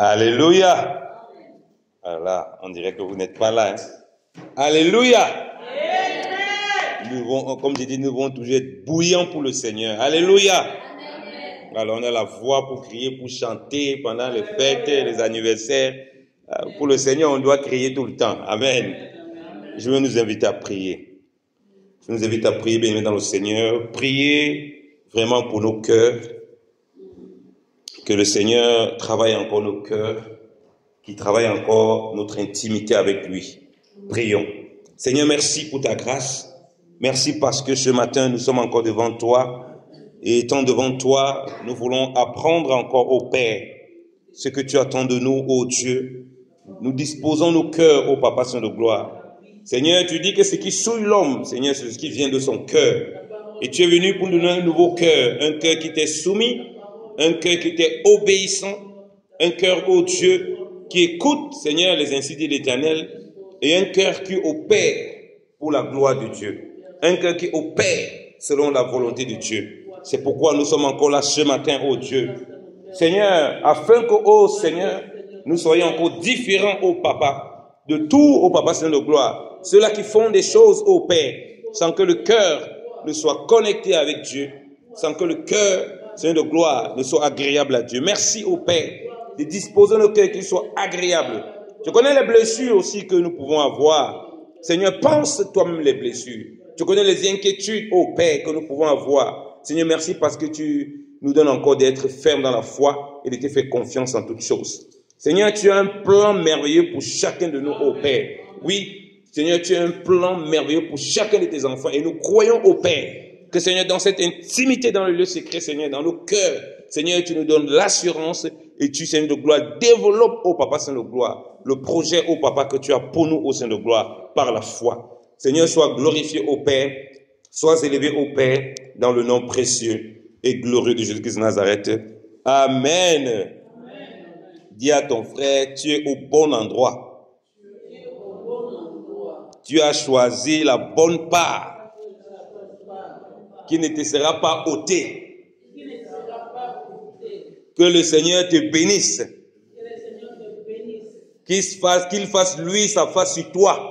Alléluia. Voilà, on dirait que vous n'êtes pas là. Alléluia. Nous devons, comme j'ai dit, nous devons toujours être bouillants pour le Seigneur. Alléluia. Alors on a la voix pour crier, pour chanter pendant les fêtes, les anniversaires. Pour le Seigneur, on doit crier tout le temps. Amen. Je veux nous inviter à prier. Je nous invite à prier bien dans le Seigneur. Prier vraiment pour nos cœurs. Que le Seigneur travaille encore nos cœurs. Qu'il travaille encore notre intimité avec lui. Prions. Seigneur, merci pour ta grâce. Merci parce que ce matin, nous sommes encore devant toi. Et étant devant toi, nous voulons apprendre encore au Père ce que tu attends de nous, ô Dieu. Nous disposons nos cœurs, ô Papa Saint de gloire. Seigneur, tu dis que ce qui souille l'homme, Seigneur, c'est ce qui vient de son cœur. Et tu es venu pour nous donner un nouveau cœur, un cœur qui t'est soumis, un cœur qui t'est obéissant, un cœur, ô Dieu, qui écoute, Seigneur, les insidies de l'Éternel, et un cœur qui opère pour la gloire de Dieu. Un cœur qui opère selon la volonté de Dieu. C'est pourquoi nous sommes encore là ce matin, ô Dieu. Seigneur, afin que, ô Seigneur, nous soyons encore différents, ô Papa, de tout, ô Papa Saint de gloire. Ceux-là qui font des choses, ô Père, sans que le cœur ne soit connecté avec Dieu, sans que le cœur, Saint de gloire, ne soit agréable à Dieu. Merci, ô Père, de disposer nos cœurs qui soient agréables. Tu connais les blessures aussi que nous pouvons avoir. Seigneur, pense toi-même les blessures. Tu connais les inquiétudes, ô Père, que nous pouvons avoir. Seigneur, merci parce que tu nous donnes encore d'être fermes dans la foi et de te faire confiance en toutes choses. Seigneur, tu as un plan merveilleux pour chacun de nous, ô Père. Oui, Seigneur, tu as un plan merveilleux pour chacun de tes enfants et nous croyons, ô Père, que Seigneur, dans cette intimité, dans le lieu secret, Seigneur, dans nos cœurs, Seigneur, tu nous donnes l'assurance et tu, Seigneur de gloire, développe, ô Papa Saint de gloire, le projet, ô Papa, que tu as pour nous, ô Saint de gloire, par la foi. Seigneur, sois glorifié, ô Père, sois élevé, ô Père, dans le nom précieux et glorieux de Jésus-Christ de Nazareth. Amen. Amen. Dis à ton frère, tu es au bon endroit. Tu as choisi la bonne part qui ne te sera pas ôtée. Que le Seigneur te bénisse. Qu'il fasse lui sa face sur toi.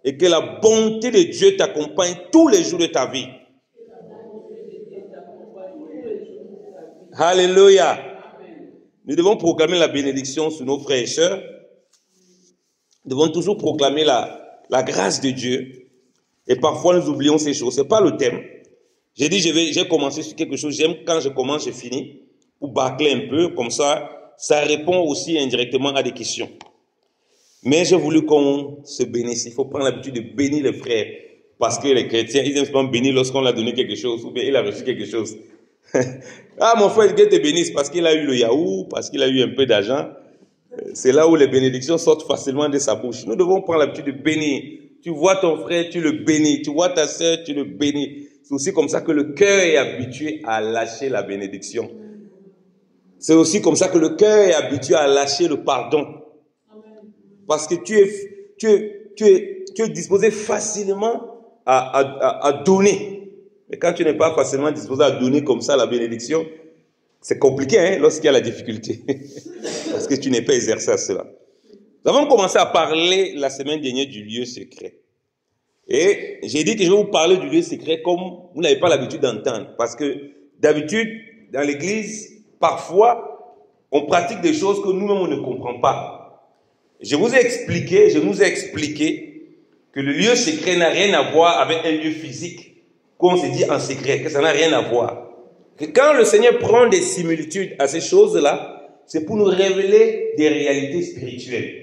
Et que la bonté de Dieu t'accompagne tous les jours de ta vie. Alléluia. Nous devons proclamer la bénédiction sur nos frères et sœurs. Nous devons toujours proclamer la grâce de Dieu. Et parfois nous oublions ces choses. Ce n'est pas le thème. J'ai dit, j'ai commencé sur quelque chose. J'aime quand je commence, je finis. Pour bâcler un peu, comme ça répond aussi indirectement à des questions. Mais j'ai voulu qu'on se bénisse. Il faut prendre l'habitude de bénir les frères. Parce que les chrétiens, ils aiment souvent bénir lorsqu'on leur a donné quelque chose. Ou bien il a reçu quelque chose. Ah, mon frère, Dieu te bénisse parce qu'il a eu le yaourt, parce qu'il a eu un peu d'argent. C'est là où les bénédictions sortent facilement de sa bouche. Nous devons prendre l'habitude de bénir. Tu vois ton frère, tu le bénis. Tu vois ta sœur, tu le bénis. C'est aussi comme ça que le cœur est habitué à lâcher la bénédiction. C'est aussi comme ça que le cœur est habitué à lâcher le pardon. Parce que tu es disposé facilement à donner. Mais quand tu n'es pas facilement disposé à donner comme ça la bénédiction, c'est compliqué hein, lorsqu'il y a la difficulté. Parce que tu n'es pas exercé à cela. Nous avons commencé à parler la semaine dernière du lieu secret. Et j'ai dit que je vais vous parler du lieu secret comme vous n'avez pas l'habitude d'entendre. Parce que d'habitude, dans l'église, parfois, on pratique des choses que nous-mêmes on ne comprend pas. Je nous ai expliqué que le lieu secret n'a rien à voir avec un lieu physique, qu'on se dit en secret, que ça n'a rien à voir. Que quand le Seigneur prend des similitudes à ces choses-là, c'est pour nous révéler des réalités spirituelles.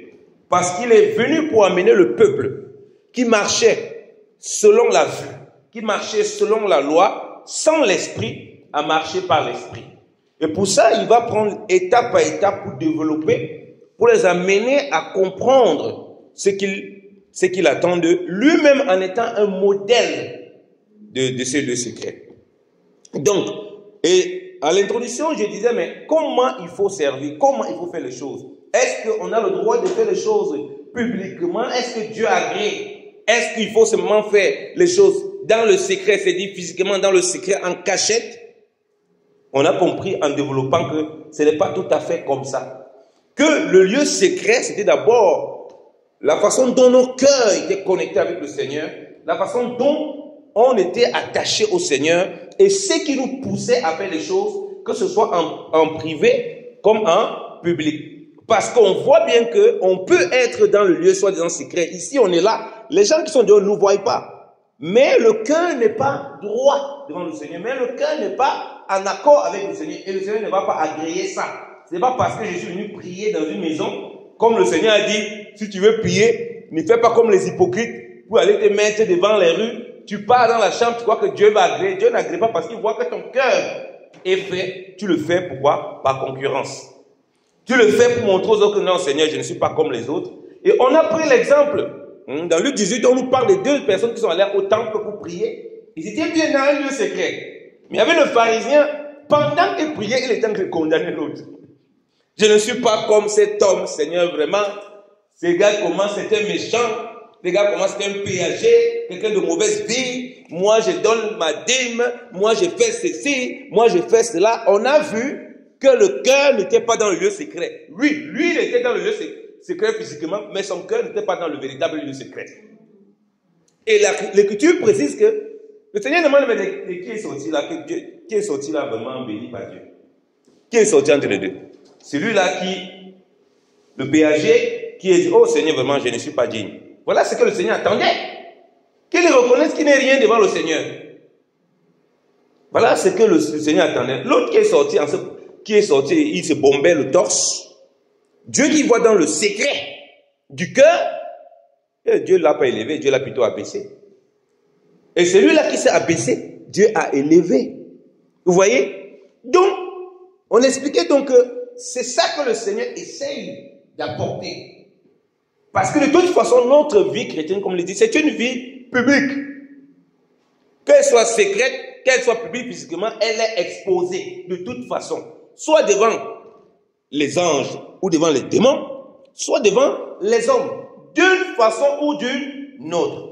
Parce qu'il est venu pour amener le peuple qui marchait selon la vue, qui marchait selon la loi, sans l'esprit, à marcher par l'esprit. Et pour ça, il va prendre étape par étape pour développer, pour les amener à comprendre ce qu'il attend d'eux, lui-même en étant un modèle de ces deux secrets. Donc, et à l'introduction, je disais, mais comment il faut servir? Comment il faut faire les choses? Est-ce qu'on a le droit de faire les choses publiquement? Est-ce que Dieu agrée? Est-ce qu'il faut seulement faire les choses dans le secret, c'est-à-dire physiquement dans le secret, en cachette? On a compris en développant que ce n'est pas tout à fait comme ça. Que le lieu secret, c'était d'abord la façon dont nos cœurs étaient connectés avec le Seigneur, la façon dont on était attaché au Seigneur et ce qui nous poussait à faire les choses, que ce soit en privé comme en public. Parce qu'on voit bien qu'on peut être dans le lieu soi-disant secret. Ici, on est là. Les gens qui sont dehors ne nous voient pas. Mais le cœur n'est pas droit devant le Seigneur. Mais le cœur n'est pas en accord avec le Seigneur. Et le Seigneur ne va pas agréer ça. Ce n'est pas parce que je suis venu prier dans une maison, comme le Seigneur a dit, si tu veux prier, ne fais pas comme les hypocrites pour aller te mettre devant les rues. Tu pars dans la chambre, tu crois que Dieu va agréer. Dieu n'agrée pas parce qu'il voit que ton cœur est fait. Tu le fais pourquoi? Par concurrence. Tu le fais pour montrer aux autres que non, Seigneur, je ne suis pas comme les autres. Et on a pris l'exemple. Dans Luc 18, on nous parle de deux personnes qui sont allées au temple pour prier. Ils étaient bien dans un lieu secret. Mais il y avait le pharisien, pendant qu'il priait, il était en train de condamner l'autre. Je ne suis pas comme cet homme, Seigneur, vraiment. Ces gars, comment c'était méchant. Les gars, comment c'était un péager, quelqu'un de mauvaise vie. Moi, je donne ma dîme. Moi, je fais ceci. Moi, je fais cela. On a vu que le cœur n'était pas dans le lieu secret. Oui, lui, il était dans le lieu secret physiquement, mais son cœur n'était pas dans le véritable lieu secret. Et l'Écriture précise que le Seigneur demande, mais qui est sorti là, qui est sorti là vraiment béni par Dieu? Qui est sorti entre les deux? Celui-là le péager, qui a dit, oh Seigneur, vraiment, je ne suis pas digne. Voilà ce que le Seigneur attendait. Qu'il reconnaisse qu'il n'est rien devant le Seigneur. Voilà ce que le Seigneur attendait. L'autre qui est sorti, il se bombait le torse. Dieu qui voit dans le secret du cœur, Dieu ne l'a pas élevé, Dieu l'a plutôt abaissé. Et celui-là qui s'est abaissé, Dieu a élevé. Vous voyez? Donc, on expliquait donc que c'est ça que le Seigneur essaye d'apporter. Parce que de toute façon, notre vie chrétienne, comme je l'ai dit, c'est une vie publique. Qu'elle soit secrète, qu'elle soit publique physiquement, elle est exposée de toute façon. Soit devant les anges ou devant les démons, soit devant les hommes, d'une façon ou d'une autre.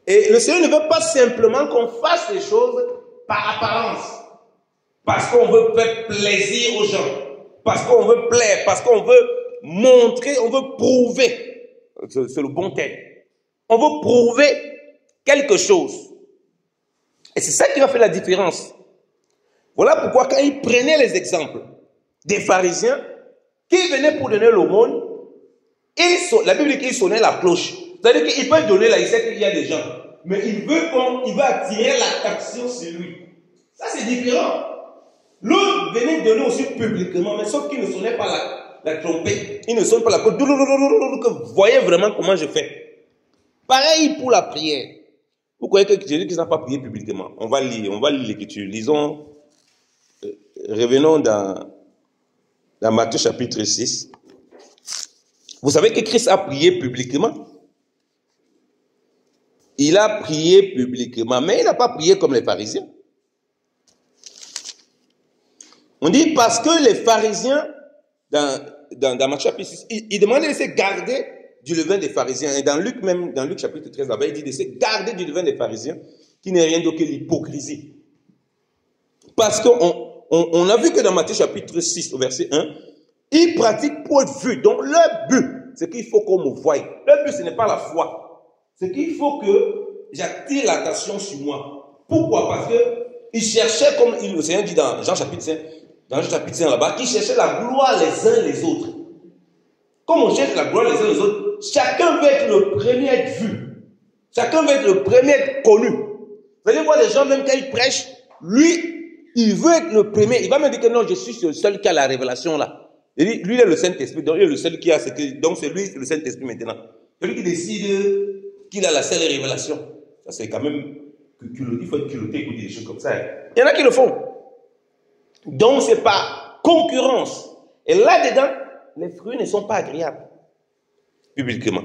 Et le Seigneur ne veut pas simplement qu'on fasse les choses par apparence, parce qu'on veut faire plaisir aux gens, parce qu'on veut plaire, parce qu'on veut montrer, on veut prouver, c'est le bon terme, on veut prouver quelque chose. Et c'est ça qui va faire la différence. Voilà pourquoi quand il prenait les exemples des pharisiens qui venaient pour donner l'aumône, la Bible dit qu'il sonnait la cloche. C'est-à-dire qu'il peut donner là, il sait qu'il y a des gens. Mais il veut attirer l'attention sur lui. Ça c'est différent. L'autre venait donner aussi publiquement, mais sauf qu'il ne sonnait pas la trompette. Il ne sonne pas la cloche. Vous voyez vraiment comment je fais. Pareil pour la prière. Vous croyez que Jésus n'a pas prié publiquement? On va lire l'Écriture. Lisons, revenons dans Matthieu chapitre 6. Vous savez que Christ a prié publiquement. Il a prié publiquement, mais il n'a pas prié comme les pharisiens. On dit parce que les pharisiens, dans Matthieu chapitre 6, ils demandaient de se garder du levain des pharisiens. Et dans Luc chapitre 13, là-bas, il dit de se garder du levain des pharisiens, qui n'est rien d'autre que l'hypocrisie. Parce qu'on a vu que dans Matthieu chapitre 6, au verset 1, ils pratiquent pour être vus. Donc leur but, c'est qu'il faut qu'on me voie. Leur but, ce n'est pas la foi. C'est qu'il faut que j'attire l'attention sur moi. Pourquoi? Parce qu'ils cherchaient, comme le Seigneur dit dans Jean chapitre 5, là-bas, qu'ils cherchaient la gloire les uns les autres. Comme on cherche la gloire les uns les autres, chacun veut être le premier à être vu. Chacun veut être le premier à être connu. Vous allez voir les gens, même quand ils prêchent, lui, il veut être le premier. Il va me dire que non, je suis le seul qui a la révélation là. Il dit, lui, il est le Saint-Esprit, donc il est le seul qui a ce que. Donc c'est lui, c'est le Saint-Esprit maintenant. C'est lui qui décide qu'il a la seule révélation. Ça, c'est quand même. Il faut être culotté, écouter des choses comme ça. Il y en a qui le font. Donc, c'est pas concurrence. Et là-dedans, les fruits ne sont pas agréables. Publiquement.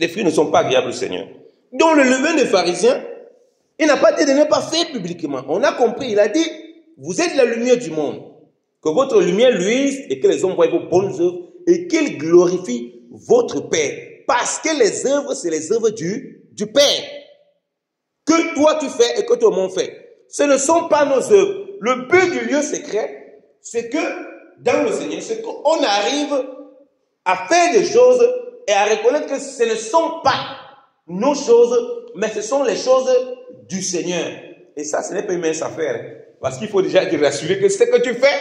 Les fruits ne sont pas agréables au Seigneur. Donc, le levain des pharisiens, il n'a pas dit de ne pas faire publiquement. On a compris, il a dit, vous êtes la lumière du monde. Que votre lumière luise et que les hommes voient vos bonnes œuvres et qu'ils glorifient votre Père. Parce que les œuvres, c'est les œuvres du Père. Que toi tu fais et que tout le monde fait. Ce ne sont pas nos œuvres. le but du lieu secret, c'est que dans le Seigneur, c'est qu'on arrive à faire des choses et à reconnaître que ce ne sont pas nos choses, mais ce sont les choses du Seigneur. Et ça, ce n'est pas une mince affaire. Parce qu'il faut déjà être rassuré que ce que tu fais,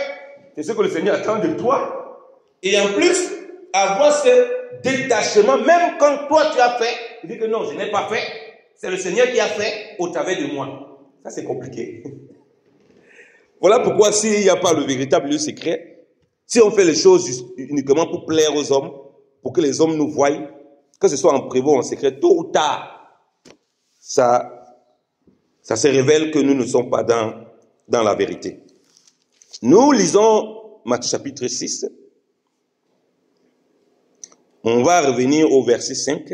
c'est ce que le Seigneur attend de toi. Et en plus, avoir ce détachement, même quand toi tu as fait, tu dis que non, je n'ai pas fait. C'est le Seigneur qui a fait au travers de moi. Ça, c'est compliqué. Voilà pourquoi s'il n'y a pas le véritable lieu secret, si on fait les choses uniquement pour plaire aux hommes, pour que les hommes nous voient, que ce soit en privé ou en secret, tôt ou tard, ça se révèle que nous ne sommes pas dans la vérité. Nous lisons Matthieu chapitre 6. On va revenir au verset 5.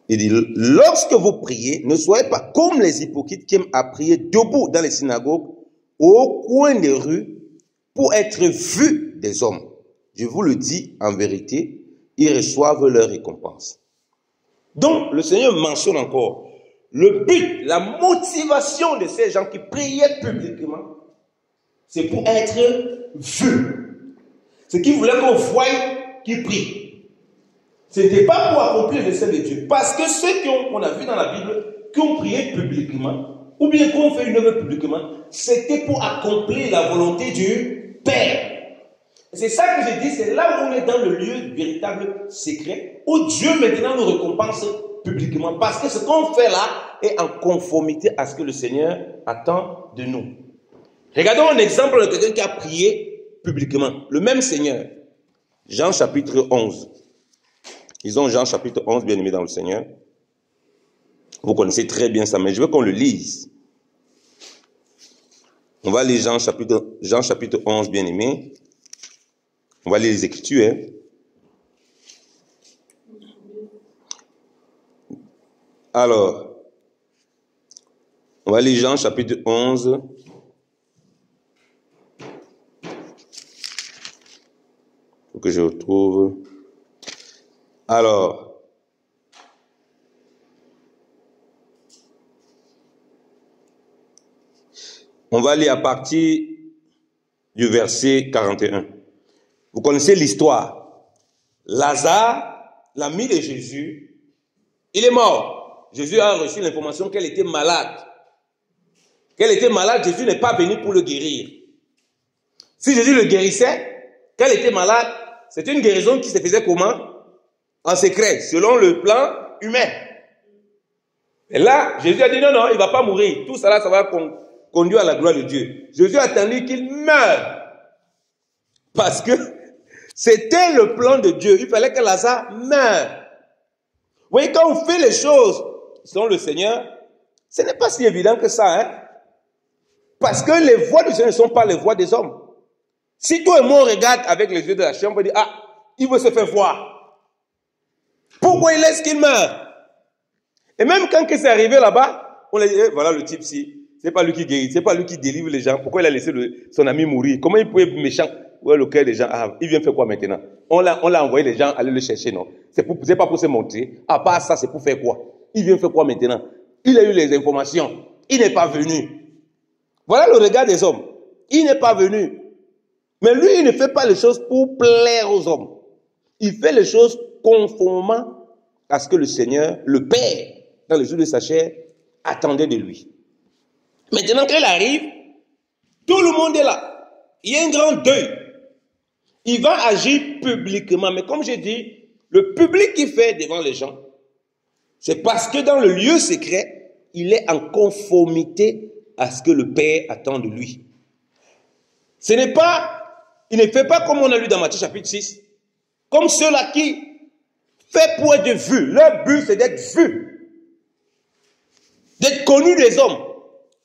Il dit, lorsque vous priez, ne soyez pas comme les hypocrites qui aiment à prier debout dans les synagogues, au coin des rues, pour être vus des hommes. Je vous le dis en vérité, ils reçoivent leur récompense. Donc, le Seigneur mentionne encore le but, la motivation de ces gens qui priaient publiquement, c'est pour être vus. Ce qu'ils voulaient qu'on voie qu'ils prient. Ce n'était pas pour accomplir le dessein de Dieu. Parce que ceux qu'on a vu dans la Bible, qui ont prié publiquement, ou bien qui ont fait une œuvre publiquement, c'était pour accomplir la volonté du Père. C'est ça que je dis, c'est là où on est dans le lieu véritable secret, où Dieu maintenant nous récompense publiquement. Parce que ce qu'on fait là est en conformité à ce que le Seigneur attend de nous. Regardons un exemple de quelqu'un qui a prié publiquement. Le même Seigneur. Jean chapitre 11. Lisons Jean chapitre 11, bien aimé dans le Seigneur. Vous connaissez très bien ça, mais je veux qu'on le lise. On va lire Jean chapitre 11, bien aimé. On va lire les Écritures. Hein. Alors, on va lire Jean chapitre 11. Il faut que je retrouve. Alors, on va lire à partir du verset 41. Vous connaissez l'histoire. Lazare, l'ami de Jésus, il est mort. Jésus a reçu l'information qu'elle était malade. Qu'elle était malade, Jésus n'est pas venu pour le guérir. Si Jésus le guérissait, qu'elle était malade, c'est une guérison qui se faisait comment? En secret, selon le plan humain. Et là, Jésus a dit non, non, il ne va pas mourir. Tout ça, ça va conduire à la gloire de Dieu. Jésus a attendu qu'il meure. Parce que c'était le plan de Dieu. Il fallait que Lazare meure. Vous voyez, quand on fait les choses selon le Seigneur, ce n'est pas si évident que ça. Hein? Parce que les voies du Seigneur ne sont pas les voies des hommes. Si toi et moi on regarde avec les yeux de la chair, on peut dire, ah, il veut se faire voir. Pourquoi il laisse qu'il meure? Et même quand c'est arrivé là-bas, on a dit, voilà le type-ci, c'est pas lui qui guérit, c'est pas lui qui délivre les gens. Pourquoi il a laissé son ami mourir? Comment il pouvait être méchant? Ouais, le cœur des gens, ah, il vient faire quoi maintenant? On l'a envoyé les gens aller le chercher, non? C'est pas pour se montrer. À part ça, c'est pour faire quoi? Il vient faire quoi maintenant? Il a eu les informations. Il n'est pas venu. Voilà le regard des hommes. Il n'est pas venu. Mais lui, il ne fait pas les choses pour plaire aux hommes. Il fait les choses conformément à ce que le Seigneur, le Père, dans les jours de sa chair, attendait de lui. Maintenant qu'il arrive, tout le monde est là. Il y a un grand deuil. Il va agir publiquement. Mais comme j'ai dit, le public qu'il fait devant les gens, c'est parce que dans le lieu secret, il est en conformité à ce que le Père attend de lui. Il ne fait pas comme on a lu dans Matthieu chapitre 6, comme ceux-là qui fait pour être vus. Leur but, c'est d'être vus, d'être connus des hommes.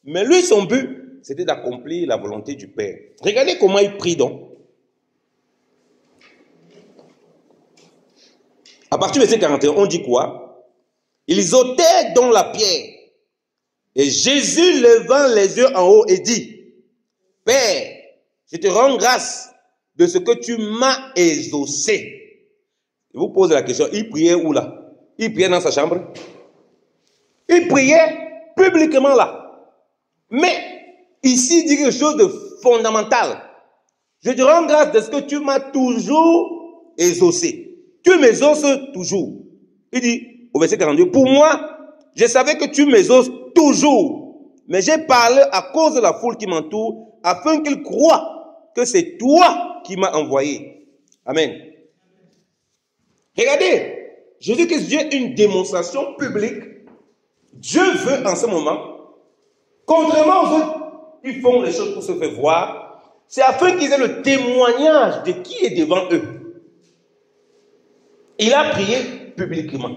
Mais lui, son but, c'était d'accomplir la volonté du Père. Regardez comment il prie donc. À partir du verset 41, on dit quoi? Ils ôtèrent donc la pierre. Et Jésus levant les yeux en haut et dit, Père, je te rends grâce de ce que tu m'as exaucé. Je vous pose la question, il priait où là? Il priait dans sa chambre. Il priait publiquement là. Mais ici, il dit quelque chose de fondamental. Je te rends grâce de ce que tu m'as toujours exaucé. Tu m'exauces toujours. Il dit au verset 42, pour moi, je savais que tu m'exauces toujours. Mais j'ai parlé à cause de la foule qui m'entoure, afin qu'ils croient que c'est toi qui m'as envoyé. Amen. Regardez, Jésus-Christ dit une démonstration publique. Dieu veut en ce moment, contrairement aux autres qui font les choses pour se faire voir, c'est afin qu'ils aient le témoignage de qui est devant eux. Il a prié publiquement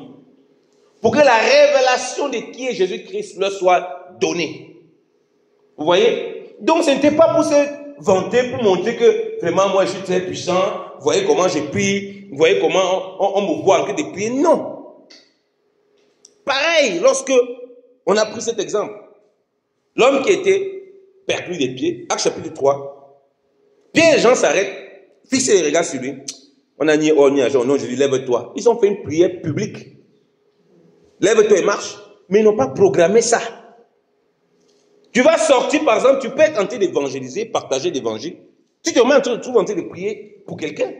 pour que la révélation de qui est Jésus-Christ leur soit donnée. Vous voyez? Donc ce n'était pas pour se vanter, pour montrer que vraiment moi je suis très puissant, vous voyez comment je prie, vous voyez comment on me voit en train de prier. Non. Pareil, lorsque on a pris cet exemple, l'homme qui était perdu des pieds, Actes chapitre 3, bien les gens s'arrêtent, fixent les regards sur lui. On a ni or ni argent, non, je dis lève-toi. Ils ont fait une prière publique. Lève-toi et marche. Mais ils n'ont pas programmé ça. Tu vas sortir, par exemple, tu peux être en train d'évangéliser, partager l'évangile. Tu te mets en train de prier pour quelqu'un.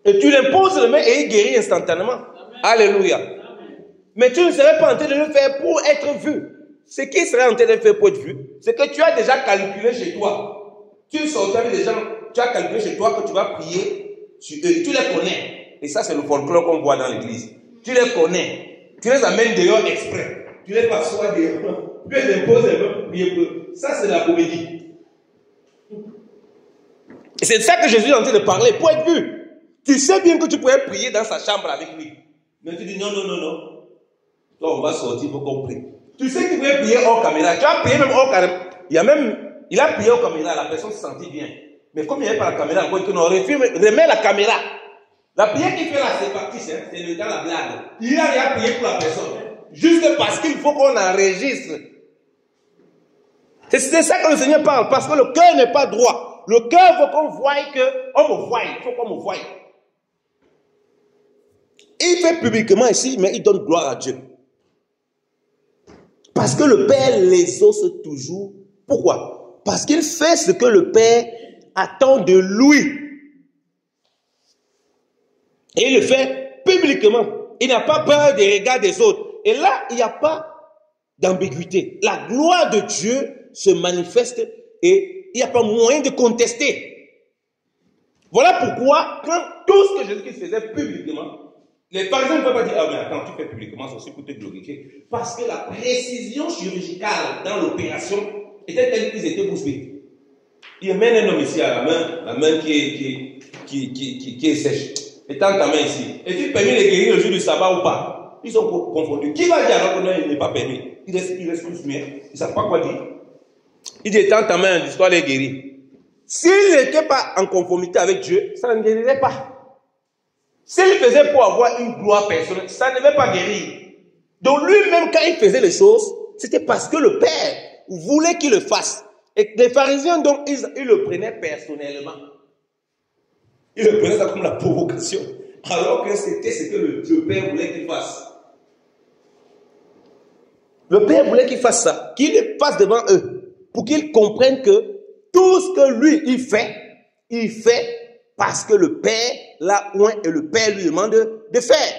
Et tu l'imposes le main et il guérit instantanément. Amen. Alléluia. Amen. Mais tu ne serais pas en train de le faire pour être vu. Ce qui serait en train de le faire pour être vu, c'est que tu as déjà calculé chez toi. Tu sortais avec des gens, tu as calculé chez toi que tu vas prier sur eux. Tu les connais. Et ça, c'est le folklore qu'on voit dans l'église. Tu les connais. Tu les amènes dehors exprès. Tu les passois dehors. Tu les imposes un peu, prier pour eux. Ça, c'est la comédie. Et c'est de ça que Jésus est en train de parler, pour être vu. Tu sais bien que tu pourrais prier dans sa chambre avec lui. Mais tu dis non. Toi, on va sortir pour qu'on prie. Tu sais que tu pourrais prier hors caméra. Tu as prié même hors caméra. Il a prié hors caméra, la personne se sentit bien. Mais comme il n'y avait pas la caméra, remets la caméra. La prière qu'il fait là, c'est parti, c'est dans la blague. Il a rien prié pour la personne. Juste parce qu'il faut qu'on enregistre. C'est ça que le Seigneur parle, parce que le cœur n'est pas droit. Le cœur veut qu'on voie qu'on me voie. Il faut qu'on me voie. Il fait publiquement ici, mais il donne gloire à Dieu. Parce que le Père les ose toujours. Pourquoi? Parce qu'il fait ce que le Père attend de lui. Et il le fait publiquement. Il n'a pas peur des regards des autres. Et là, il n'y a pas d'ambiguïté. La gloire de Dieu se manifeste et il n'y a pas moyen de contester. Voilà pourquoi, quand tout ce que Jésus-Christ faisait publiquement, les pharisiens ne peuvent pas dire, ah mais attends, tu fais publiquement, c'est aussi pour te glorifier. Parce que la précision chirurgicale dans l'opération était telle qu'ils étaient bouche bée. Il mène un homme ici à la main qui est sèche. Et tends ta main ici. Est-il permis de guérir le jour du sabbat ou pas? Ils sont confondus. Qui va dire alors que non, il n'est pas permis? Il reste plus muet. Ils ne savent pas quoi dire. Il dit, tends ta main, l'histoire les guérit. S'il n'était pas en conformité avec Dieu, ça ne guérirait pas. S'il faisait pour avoir une gloire personnelle, ça ne devait pas guérir. Donc lui-même, quand il faisait les choses, c'était parce que le Père voulait qu'il le fasse. Et les pharisiens, donc, ils le prenaient personnellement. Ils le prenaient ça comme la provocation. Alors que c'était ce que le Père voulait qu'il fasse. Le Père voulait qu'il fasse ça, qu'il le fasse devant eux, pour qu'ils comprennent que tout ce que lui, il fait parce que le Père l'a oint et le Père lui demande de faire.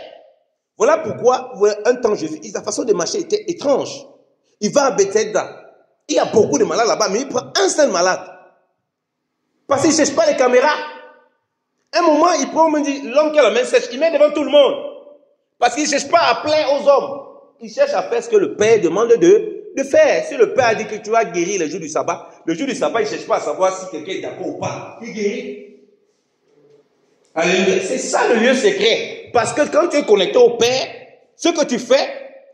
Voilà pourquoi, un temps, Jésus, sa façon de marcher était étrange. Il va à Bethesda. Il y a beaucoup de malades là-bas, mais il prend un seul malade. Parce qu'il ne cherche pas les caméras. Un moment, il prend, on me dit, l'homme qui a la main sèche, il met devant tout le monde. Parce qu'il ne cherche pas à plaire aux hommes. Il cherche à faire ce que le Père demande de faire. Si le Père a dit que tu vas guérir le jour du sabbat, il ne cherche pas à savoir si quelqu'un est d'accord ou pas. Il guérit. Alléluia. C'est ça le lieu secret. Parce que quand tu es connecté au Père, ce que tu fais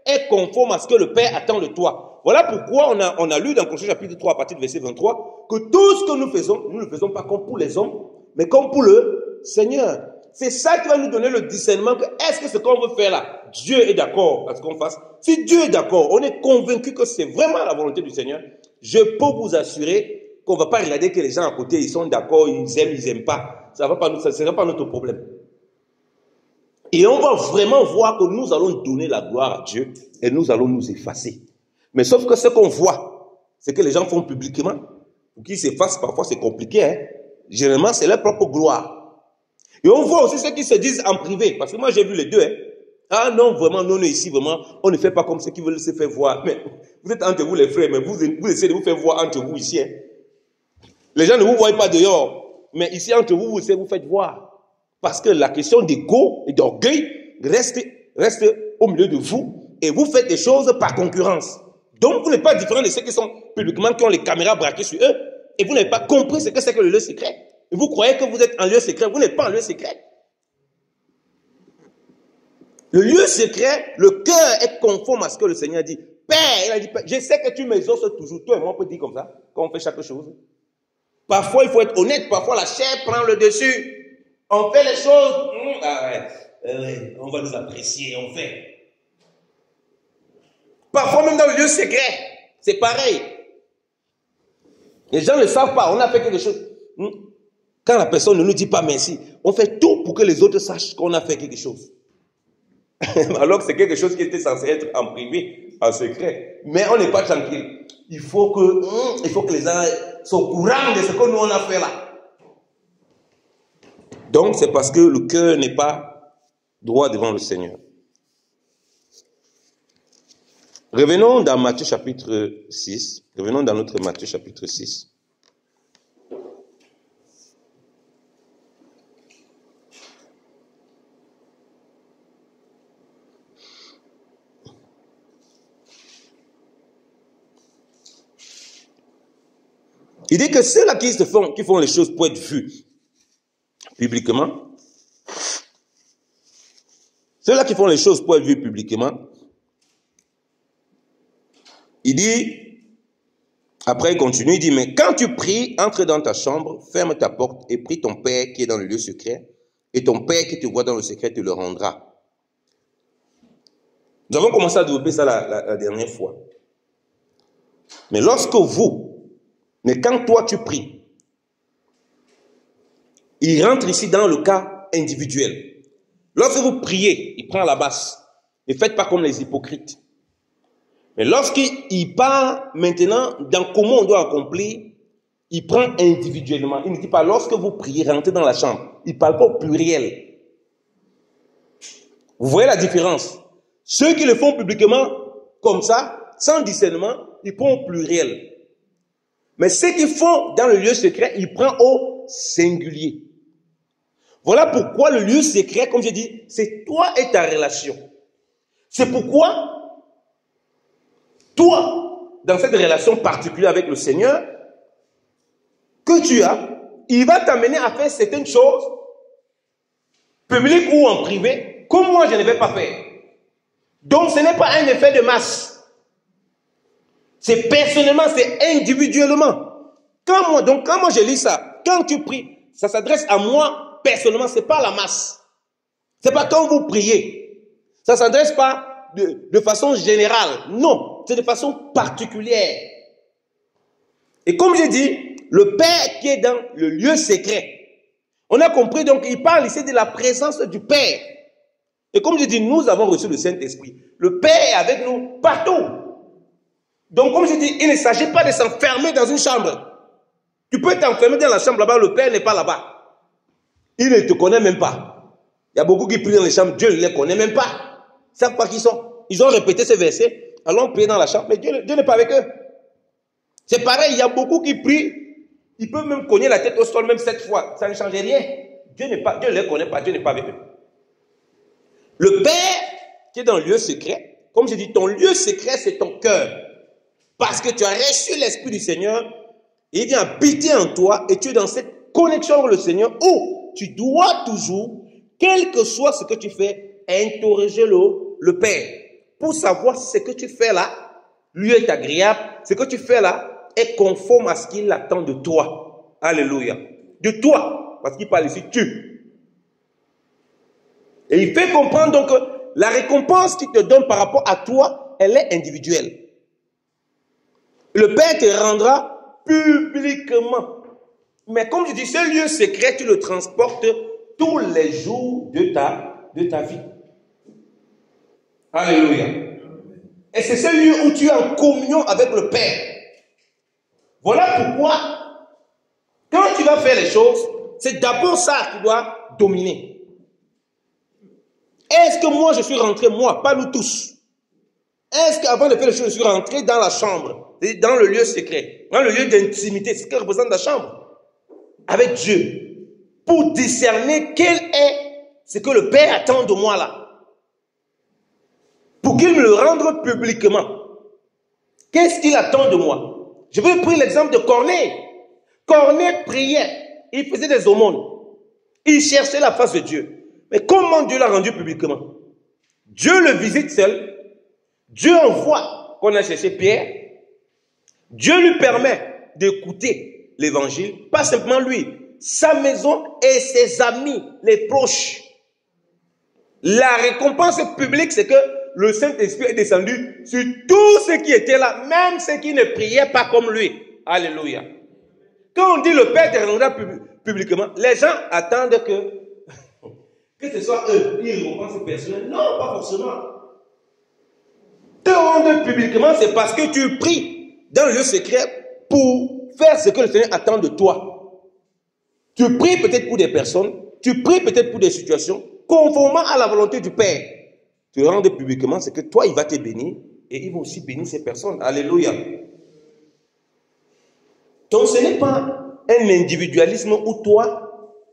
est conforme à ce que le Père attend de toi. Voilà pourquoi on a lu dans Colossiens chapitre 3 à partir du verset 23 que tout ce que nous ne le faisons pas comme pour les hommes, mais comme pour le Seigneur. C'est ça qui va nous donner le discernement que est-ce que ce qu'on veut faire là, Dieu est d'accord à ce qu'on fasse. Si Dieu est d'accord, on est convaincu que c'est vraiment la volonté du Seigneur, je peux vous assurer qu'on ne va pas regarder que les gens à côté, ils sont d'accord, ils aiment pas. Ça ne sera pas notre problème. Et on va vraiment voir que nous allons donner la gloire à Dieu et nous allons nous effacer. Mais sauf que ce qu'on voit, c'est que les gens font publiquement. Pour qu'ils s'effacent, parfois c'est compliqué. Hein? Généralement, c'est leur propre gloire. Et on voit aussi ceux qui se disent en privé. Parce que moi, j'ai vu les deux. Hein? Ah non, vraiment, non, ici, vraiment, on ne fait pas comme ceux qui veulent se faire voir. Mais vous êtes entre vous les frères, mais vous essayez de vous faire voir entre vous ici. Hein? Les gens ne vous voient pas dehors. Mais ici, entre vous, vous essayez de vous faire voir. Parce que la question d'ego et d'orgueil reste au milieu de vous et vous faites des choses par concurrence. Donc, vous n'êtes pas différent de ceux qui sont publiquement, qui ont les caméras braquées sur eux et vous n'avez pas compris ce que c'est que le lieu secret. Et vous croyez que vous êtes en lieu secret, vous n'êtes pas en lieu secret. Le lieu secret, le cœur est conforme à ce que le Seigneur dit. Père, il a dit, Père, je sais que tu m'exauces toujours. Toi et moi, on peut dire comme ça, quand on fait chaque chose. Parfois, il faut être honnête, parfois la chair prend le dessus. On fait les choses, on va nous apprécier, on fait. Parfois même dans le lieu secret, c'est pareil. Les gens ne savent pas, on a fait quelque chose. Quand la personne ne nous dit pas merci, on fait tout pour que les autres sachent qu'on a fait quelque chose. Alors que c'est quelque chose qui était censé être en privé, en secret. Mais on n'est pas tranquille. Il faut que les gens soient au courant de ce que nous on a fait là. Donc, c'est parce que le cœur n'est pas droit devant le Seigneur. Revenons dans Matthieu chapitre 6. Revenons dans notre Matthieu chapitre 6. Il dit que ceux-là qui font les choses pour être vus publiquement, ceux-là qui font les choses pour être vus publiquement, il dit, après il continue, il dit, mais quand tu pries, entre dans ta chambre, ferme ta porte et prie ton Père qui est dans le lieu secret, et ton Père qui te voit dans le secret te le rendra. Nous avons commencé à développer ça la dernière fois. Mais mais quand toi tu pries, il rentre ici dans le cas individuel. Lorsque vous priez, il prend la basse. Ne faites pas comme les hypocrites. Mais lorsqu'il parle maintenant dans comment on doit accomplir, il prend individuellement. Il ne dit pas lorsque vous priez, rentrez dans la chambre. Il ne parle pas au pluriel. Vous voyez la différence? Ceux qui le font publiquement comme ça, sans discernement, ils prennent au pluriel. Mais ceux qui font dans le lieu secret, ils prennent au singulier. Voilà pourquoi le lieu secret, comme j'ai dit, c'est toi et ta relation. C'est pourquoi, toi, dans cette relation particulière avec le Seigneur, que tu as, il va t'amener à faire certaines choses, publiques ou en privé, comme moi je ne vais pas faire. Donc ce n'est pas un effet de masse. C'est personnellement, c'est individuellement. Quand moi je lis ça, quand tu pries, ça s'adresse à moi personnellement, c'est pas la masse. C'est pas quand vous priez. Ça s'adresse pas de façon générale. Non, c'est de façon particulière. Et comme j'ai dit, le Père qui est dans le lieu secret, on a compris, donc il parle ici de la présence du Père. Et comme je dis, nous avons reçu le Saint-Esprit. Le Père est avec nous partout. Donc comme je dis, il ne s'agit pas de s'enfermer dans une chambre. Tu peux t'enfermer dans la chambre là-bas, le Père n'est pas là-bas. Il ne te connaît même pas. Il y a beaucoup qui prient dans les chambres, Dieu ne les connaît même pas. Ils ne savent pas qui sont. Ils ont répété ces versets, allons prier dans la chambre, mais Dieu n'est pas avec eux. C'est pareil, il y a beaucoup qui prient, ils peuvent même cogner la tête au sol même 7 fois, ça ne change rien. Dieu ne les connaît pas, Dieu n'est pas avec eux. Le Père qui est dans le lieu secret, comme je dis, ton lieu secret c'est ton cœur. Parce que tu as reçu l'Esprit du Seigneur, il vient habiter en toi et tu es dans cette connexion avec le Seigneur où tu dois toujours, quel que soit ce que tu fais, interroger le Père pour savoir si ce que tu fais là lui est agréable, ce que tu fais là est conforme à ce qu'il attend de toi. Alléluia. De toi, parce qu'il parle ici tu. Et il fait comprendre donc que la récompense qu'il te donne par rapport à toi, elle est individuelle. Le Père te rendra publiquement. Mais comme je dis, ce lieu secret, tu le transportes tous les jours de ta de ta vie. Alléluia. Et c'est ce lieu où tu es en communion avec le Père. Voilà pourquoi, quand tu vas faire les choses, c'est d'abord ça qui doit dominer. Est-ce que moi je suis rentré, moi, pas nous tous? Est-ce qu'avant de faire les choses, je suis rentré dans la chambre, dans le lieu secret, dans le lieu d'intimité, c'est ce que représente la chambre, avec Dieu, pour discerner quel est ce que le Père attend de moi là? Pour qu'il me le rende publiquement. Qu'est-ce qu'il attend de moi? Je vais prendre l'exemple de Corneille. Corneille priait, il faisait des aumônes, il cherchait la face de Dieu. Mais comment Dieu l'a rendu publiquement? Dieu le visite seul, Dieu envoie qu'on a cherché Pierre, Dieu lui permet d'écouter l'évangile, pas simplement lui, sa maison et ses amis, les proches. La récompense publique, c'est que le Saint-Esprit est descendu sur tous ceux qui étaient là, même ceux qui ne priaient pas comme lui. Alléluia. Quand on dit le Père te rendra publiquement, les gens attendent que ce soit eux, ils récompensent personnellement. Non, pas forcément. Te rendre publiquement, c'est parce que tu pries dans le lieu secret pour faire ce que le Seigneur attend de toi. Tu pries peut-être pour des personnes, tu pries peut-être pour des situations, conformément à la volonté du Père. Tu rends publiquement, c'est que toi, il va te bénir et il va aussi bénir ces personnes. Alléluia. Donc, ce n'est pas un individualisme où toi,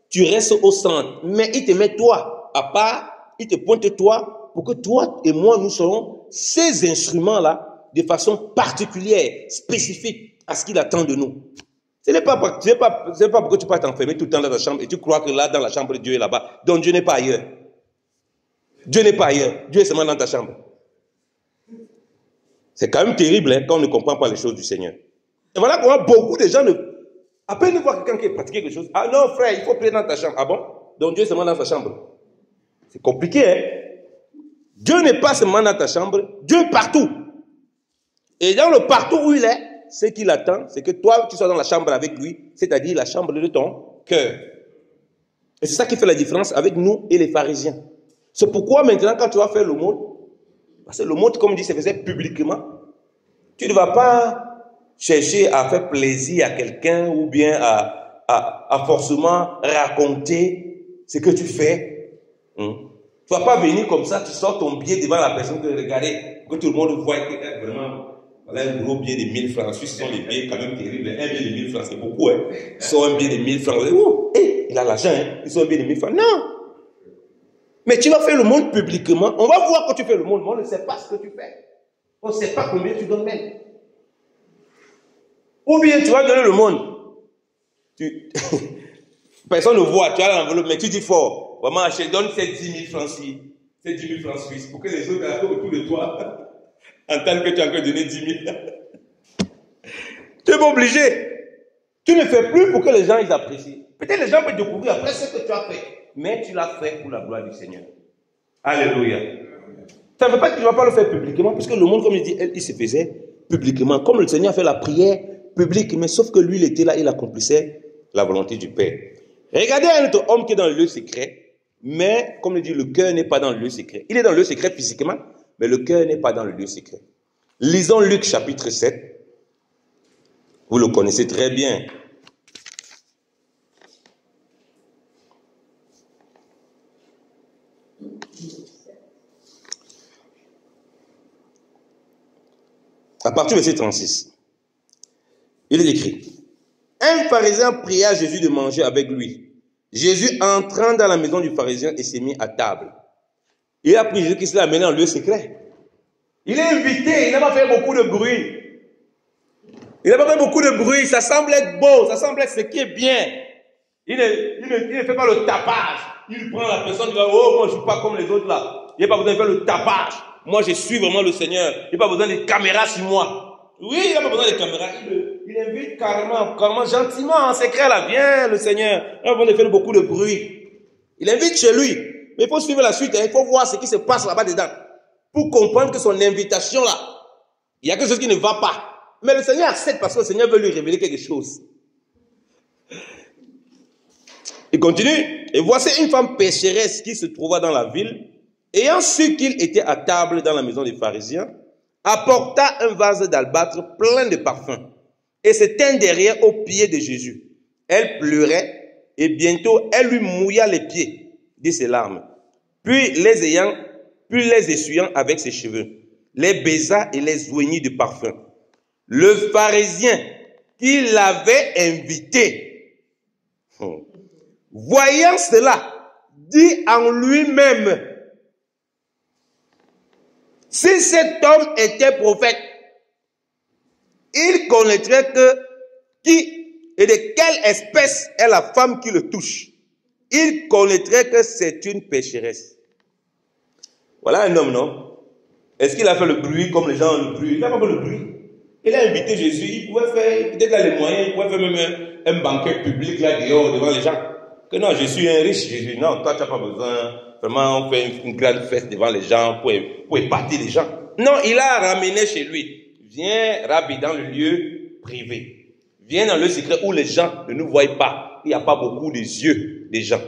tu restes au centre, mais il te met toi à part, il te pointe toi, pour que toi et moi, nous serons ces instruments-là de façon particulière, spécifique à ce qu'il attend de nous. Ce n'est pas pour que tu peux t'enfermer tout le temps dans ta chambre et tu crois que là, dans la chambre, Dieu est là-bas. Donc, Dieu n'est pas ailleurs. Dieu n'est pas ailleurs. Dieu est seulement dans ta chambre. C'est quand même terrible hein, quand on ne comprend pas les choses du Seigneur. Et voilà pourquoi beaucoup de gens à peine de voir quelqu'un qui pratique quelque chose. Ah non, frère, il faut prier dans ta chambre. Ah bon? Donc Dieu est seulement dans sa chambre. C'est compliqué, hein? Dieu n'est pas seulement dans ta chambre, Dieu est partout. Et dans le partout où il est, ce qu'il attend, c'est que toi, tu sois dans la chambre avec lui, c'est-à-dire la chambre de ton cœur. Et c'est ça qui fait la différence avec nous et les pharisiens. C'est pourquoi maintenant, quand tu vas faire le monde, parce que le monde, comme dit, se faisait publiquement, tu ne vas pas chercher à faire plaisir à quelqu'un ou bien à forcément raconter ce que tu fais. Tu ne vas pas venir comme ça, tu sors ton billet devant la personne que regardez, que tout le monde voit que vraiment, voilà un gros billet de 1000 francs. En Suisse, ce sont des billets quand même terribles. Un billet de 1000 francs, c'est beaucoup. Hein. Ils sont un billet de 1000 francs. Oh, hey, il a l'argent, hein. Ils sont un billet de 1000 francs. Non! Mais tu vas faire le monde publiquement. On va voir quand tu fais le monde. On ne sait pas ce que tu fais. On ne sait pas combien tu donnes même. Ou bien tu vas donner le monde. Personne ne voit, tu as l'enveloppe, mais tu dis fort. Vraiment, je donne ces 10 000 francs ci, ces 10 000 francs suisses, pour que les autres autour de toi entendent que tu as encore donné 10 000. Tu es pas obligé. Tu ne fais plus pour que les gens ils apprécient. Peut-être les gens peuvent découvrir après ce que tu as fait. Mais tu l'as fait pour la gloire du Seigneur. Alléluia. Ça ne veut pas que tu ne vas pas le faire publiquement, puisque le monde, comme il dit, il se faisait publiquement. Comme le Seigneur a fait la prière publique, mais sauf que lui, il était là, il accomplissait la volonté du Père. Regardez un autre homme qui est dans le lieu secret, mais, comme il dit, le cœur n'est pas dans le lieu secret. Il est dans le lieu secret physiquement, mais le cœur n'est pas dans le lieu secret. Lisons Luc chapitre 7. Vous le connaissez très bien. À partir du verset 36, il est écrit: un pharisien pria Jésus de manger avec lui. Jésus entrant dans la maison du pharisien et s'est mis à table. Il a pris Jésus qui s'est amené en lieu secret. Il est invité, il n'a pas fait beaucoup de bruit. Il n'a pas fait beaucoup de bruit, ça semble être beau, ça semble être ce qui est bien. Il ne fait pas le tapage. Il prend la personne, il dit: oh, moi je ne suis pas comme les autres là. Il n'y a pas besoin de faire le tapage. Moi, je suis vraiment le Seigneur. Il n'y a pas besoin de caméras sur moi. Oui, il n'a pas besoin de caméras. Il invite carrément, gentiment, en secret, là. Viens, le Seigneur. Il n'a pas besoin de faire beaucoup de bruit. Il invite chez lui. Mais il faut suivre la suite. Hein. Il faut voir ce qui se passe là-bas dedans. Pour comprendre que son invitation là, il y a quelque chose qui ne va pas. Mais le Seigneur accepte parce que le Seigneur veut lui révéler quelque chose. Il continue. Et voici une femme pécheresse qui se trouva dans la ville, ayant su qu'il était à table dans la maison des pharisiens, apporta un vase d'albâtre plein de parfums et se tint derrière aux pieds de Jésus. Elle pleurait et bientôt elle lui mouilla les pieds de ses larmes. Puis les essuyant avec ses cheveux, les baisa et les oignit de parfum. Le pharisien qui l'avait invité, voyant cela, dit en lui-même, si cet homme était prophète, il connaîtrait qui et de quelle espèce est la femme qui le touche. Il connaîtrait que c'est une pécheresse. Voilà un homme, non? Est-ce qu'il a fait le bruit comme les gens ont le bruit? Il n'a pas fait le bruit. Il a invité Jésus. Il pouvait faire, peut-être qu'il a les moyens, il pouvait faire même un banquet public là dehors devant les gens. Que non, je suis un riche Jésus. Non, toi tu n'as pas besoin. Vraiment, on fait une grande fête devant les gens pour éparter les gens. Non, il a ramené chez lui. Viens, Rabbi, dans le lieu privé. Viens dans le secret où les gens ne nous voient pas. Il n'y a pas beaucoup de yeux des gens.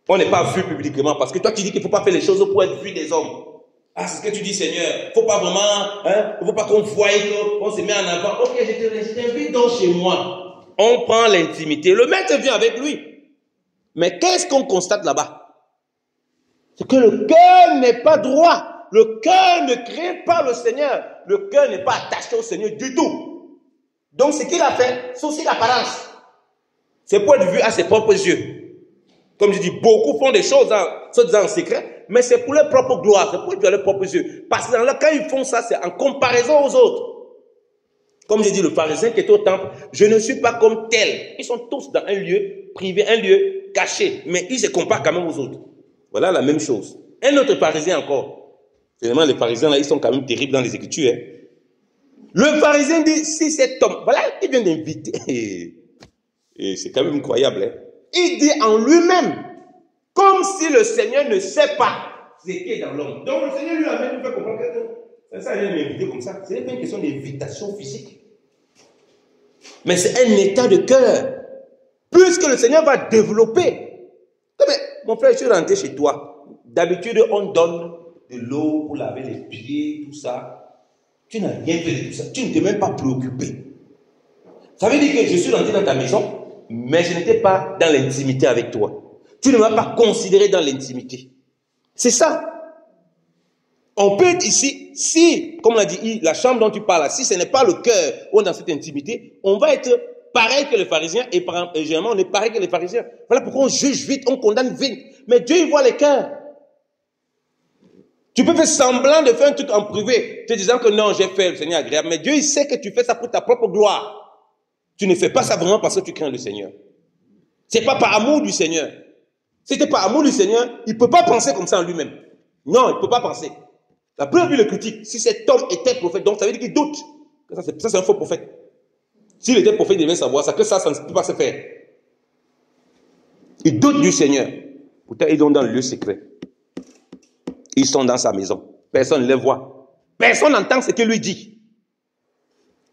On n'est pas vu publiquement parce que toi tu dis qu'il ne faut pas faire les choses pour être vu des hommes. Ah, c'est ce que tu dis, Seigneur. Il ne faut pas vraiment, il ne faut pas qu'on voie qu'on se met en avant. Ok, je t'invite donc chez moi. On prend l'intimité. Le maître vient avec lui. Mais qu'est-ce qu'on constate là-bas? C'est que le cœur n'est pas droit. Le cœur ne craint pas le Seigneur. Le cœur n'est pas attaché au Seigneur du tout. Donc ce qu'il a fait, c'est aussi l'apparence. C'est pour être vu à ses propres yeux. Comme je dis, beaucoup font des choses en secret, mais c'est pour leur propre gloire, c'est pour être à leurs propres yeux. Parce que quand ils font ça, c'est en comparaison aux autres. Comme je dis, le pharisien qui est au temple, je ne suis pas comme tel. Ils sont tous dans un lieu privé, un lieu caché, mais ils se comparent quand même aux autres. Voilà la même chose. Un autre pharisien encore. Finalement, les pharisiens là, ils sont quand même terribles dans les Écritures. Hein. Le pharisien dit, si cet homme, voilà, il vient d'inviter. Et c'est quand même incroyable. Hein. Il dit en lui-même, comme si le Seigneur ne sait pas ce qui est dans l'homme. Donc le Seigneur lui-même nous fait comprendre que ça, il vient m'inviter comme ça. Ce n'est pas une question d'invitation physique. Mais c'est un état de cœur. Puisque le Seigneur va développer. Mais, mon frère, je suis rentré chez toi. D'habitude, on donne de l'eau pour laver les pieds, tout ça. Tu n'as rien fait de tout ça. Tu ne t'es même pas préoccupé. Ça veut dire que je suis rentré dans ta maison, mais je n'étais pas dans l'intimité avec toi. Tu ne m'as pas considéré dans l'intimité. C'est ça. On peut être ici, si, comme on l'a dit, la chambre dont tu parles, si ce n'est pas le cœur ou dans cette intimité, on va être pareil que les pharisiens, et généralement on est pareil que les pharisiens. Voilà pourquoi on juge vite, on condamne vite. Mais Dieu, il voit les cœurs. Tu peux faire semblant de faire un truc en privé, te disant que non, j'ai fait le Seigneur agréable, mais Dieu, il sait que tu fais ça pour ta propre gloire. Tu ne fais pas ça vraiment parce que tu crains le Seigneur. C'est pas par amour du Seigneur. Si c'était par amour du Seigneur, il ne peut pas penser comme ça en lui-même. Non, il ne peut pas penser. La preuve, il le critique. Si cet homme était prophète, donc ça veut dire qu'il doute. Ça, c'est un faux prophète. S'il était prophète, il devait savoir ça, que ça ne peut pas se faire. Il doute du Seigneur. Pourtant, ils sont dans le lieu secret. Ils sont dans sa maison. Personne ne les voit. Personne n'entend ce qu'il lui dit.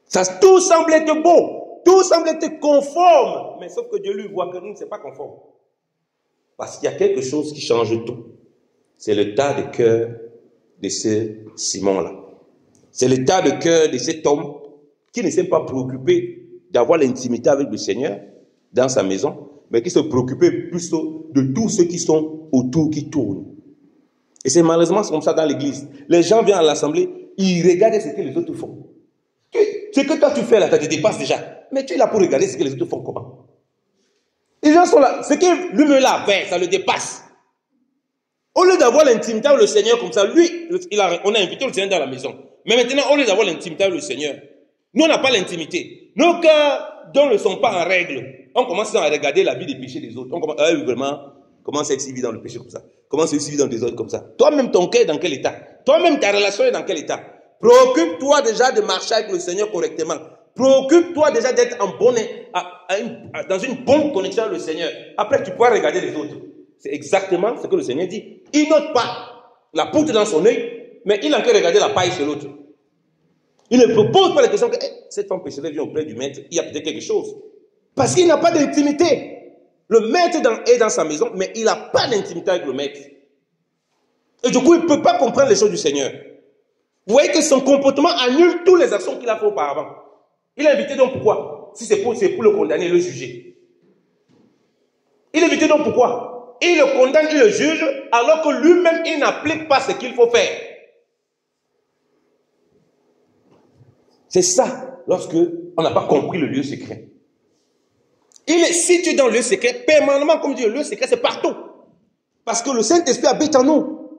Ça, tout semble être beau. Tout semble être conforme, mais sauf que Dieu lui voit que nous, ce n'est pas conforme. Parce qu'il y a quelque chose qui change tout. C'est l'état de cœur de ce Simon-là. C'est l'état de cœur de cet homme qui ne s'est pas préoccupé d'avoir l'intimité avec le Seigneur dans sa maison, mais qui se préoccupait plutôt de tous ceux qui sont autour, qui tournent. Et c'est malheureusement comme ça dans l'église. Les gens viennent à l'assemblée, ils regardent ce que les autres font. Ce que toi tu fais là, ça te dépasse déjà. Mais tu es là pour regarder ce que les autres font comment. Les gens sont là. Ce que lui-même là a fait, ça le dépasse. Au lieu d'avoir l'intimité avec le Seigneur comme ça, lui, on a invité le Seigneur dans la maison. Mais maintenant, au lieu d'avoir l'intimité avec le Seigneur, nous on n'a pas l'intimité. Nos cœurs dont ne sont pas en règle. On commence à regarder la vie des péchés des autres. On commence à être si vivre dans le péché comme ça. Commence à être si vivre dans des autres comme ça. Toi-même, ton cœur est dans quel état? Toi-même, ta relation est dans quel état? Préoccupe-toi déjà de marcher avec le Seigneur correctement. Préoccupe-toi déjà d'être dans une bonne connexion avec le Seigneur. Après, tu pourras regarder les autres. C'est exactement ce que le Seigneur dit. Il note pas la poutre dans son œil, mais il a encore regardé la paille sur l'autre. Il ne propose pas la question que cette femme pécheresse vient auprès du maître, il y a peut-être quelque chose. Parce qu'il n'a pas d'intimité. Le maître est dans sa maison, mais il n'a pas d'intimité avec le maître. Et du coup, il ne peut pas comprendre les choses du Seigneur. Vous voyez que son comportement annule toutes les actions qu'il a fait auparavant. Il est invité donc pourquoi? Si c'est pour le condamner et le juger. Il est invité donc pourquoi? Il le condamne, il le juge, alors que lui-même, il n'applique pas ce qu'il faut faire. C'est ça, lorsque on n'a pas compris le lieu secret. Si tu es dans le lieu secret, permanemment, comme dit le lieu secret, c'est partout. Parce que le Saint-Esprit habite en nous.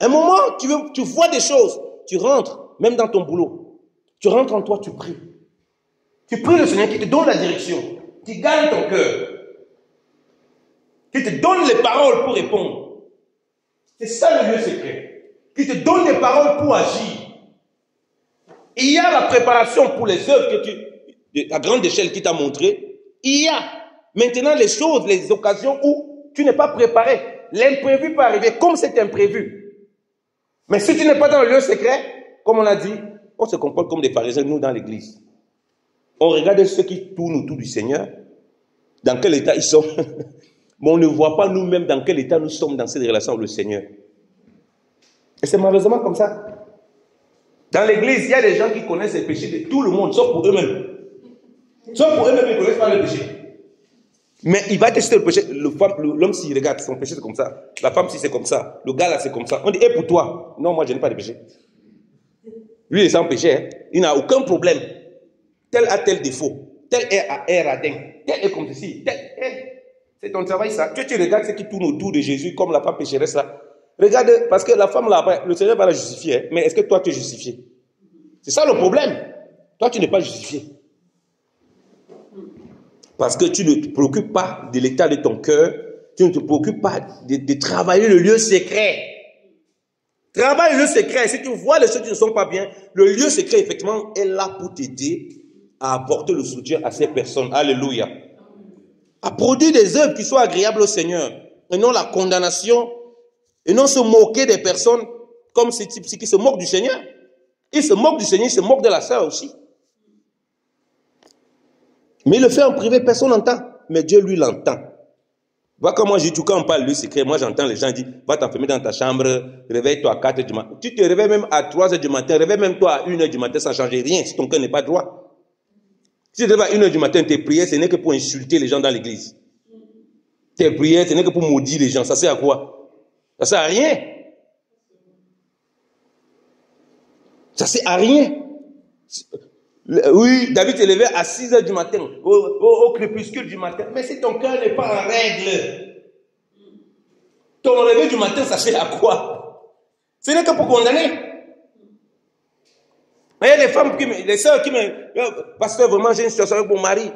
À un moment, tu vois des choses, tu rentres, même dans ton boulot. Tu rentres en toi, tu pries. Tu pries le Seigneur qui te donne la direction, qui gagne ton cœur, qui te donne les paroles pour répondre. C'est ça le lieu secret. Qui te donne des paroles pour agir. Il y a la préparation pour les œuvres à grande échelle qui t'a montré. Il y a maintenant les choses, les occasions où tu n'es pas préparé. L'imprévu peut arriver comme c'est imprévu. Mais si tu n'es pas dans le lieu secret, comme on a dit, on se comporte comme des pharisiens, nous, dans l'église. On regarde ceux qui tournent autour du Seigneur, dans quel état ils sont. Mais on ne voit pas nous-mêmes dans quel état nous sommes dans cette relation avec le Seigneur. Et c'est malheureusement comme ça. Dans l'église, il y a des gens qui connaissent les péchés de tout le monde, sauf pour eux-mêmes. Sauf pour eux-mêmes, ils ne connaissent pas le péché. Mais il va tester le péché. L'homme, s'il regarde, son péché, c'est comme ça. La femme, si c'est comme ça. Le gars, là, c'est comme ça. On dit, et pour toi? Non, moi, je n'ai pas de péché. Lui, il est sans péché. Hein? Il n'a aucun problème. Tel a tel défaut. Tel est radin. Tel est comme ceci. C'est ton travail, ça. Tu regardes ce qui tourne autour de Jésus, comme la femme pécheresse, là. Regarde, parce que la femme, là, le Seigneur va la justifier. Hein? Mais est-ce que toi, tu es justifié? C'est ça le problème. Toi, tu n'es pas justifié. Parce que tu ne te préoccupes pas de l'état de ton cœur. Tu ne te préoccupes pas de travailler le lieu secret. Travaille le lieu secret. Si tu vois les choses qui ne sont pas bien, le lieu secret, effectivement, est là pour t'aider à apporter le soutien à ces personnes. Alléluia. À produire des œuvres qui soient agréables au Seigneur. Et non la condamnation. Et non se moquer des personnes comme ces types qui se moquent du Seigneur. Ils se moquent du Seigneur, ils se moquent de la sœur aussi. Mais il le fait en privé, personne n'entend. Mais Dieu, lui, l'entend. Vois comme moi, je dis, quand on parle du secret, moi j'entends les gens dire, va t'enfermer dans ta chambre, réveille-toi à 4 h du matin. Tu te réveilles même à 3 h du matin, réveille même toi à 1 h du matin, ça ne change rien si ton cœur n'est pas droit. Si tu te réveilles à 1 h du matin, tes prières, ce n'est que pour insulter les gens dans l'église. Tes prières, ce n'est que pour maudire les gens. Ça sert à quoi? Ça sert à rien. Ça sert à rien. Oui, David s'est levé à 6 h du matin, au crépuscule du matin. Mais si ton cœur n'est pas en règle, ton réveil du matin, ça sert à quoi? Ce n'est que pour condamner. Mais il y a des femmes, des sœurs qui me... Pasteur, vraiment, j'ai une situation avec mon mari.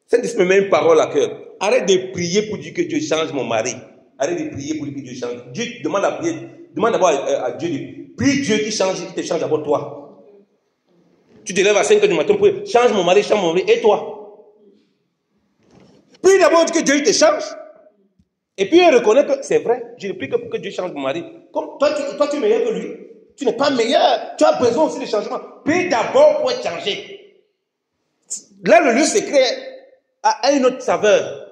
Saint-Esprit me met une parole à cœur. Arrête de prier pour dire que Dieu change mon mari. Arrête de prier pour dire que Dieu change. Dieu demande à prier. Demande d'abord à Dieu. Prie Dieu qui te change d'abord toi. Tu te lèves à 5 h du matin pour dire, change mon mari, et toi? Prie d'abord que Dieu te change. Et puis il reconnaît que c'est vrai. Je ne prie que pour que Dieu change mon mari. Comme toi, tu es meilleur que lui. Tu n'es pas meilleur. Tu as besoin aussi de changement. Prie d'abord pour être changé. Là, le lieu secret a une autre saveur.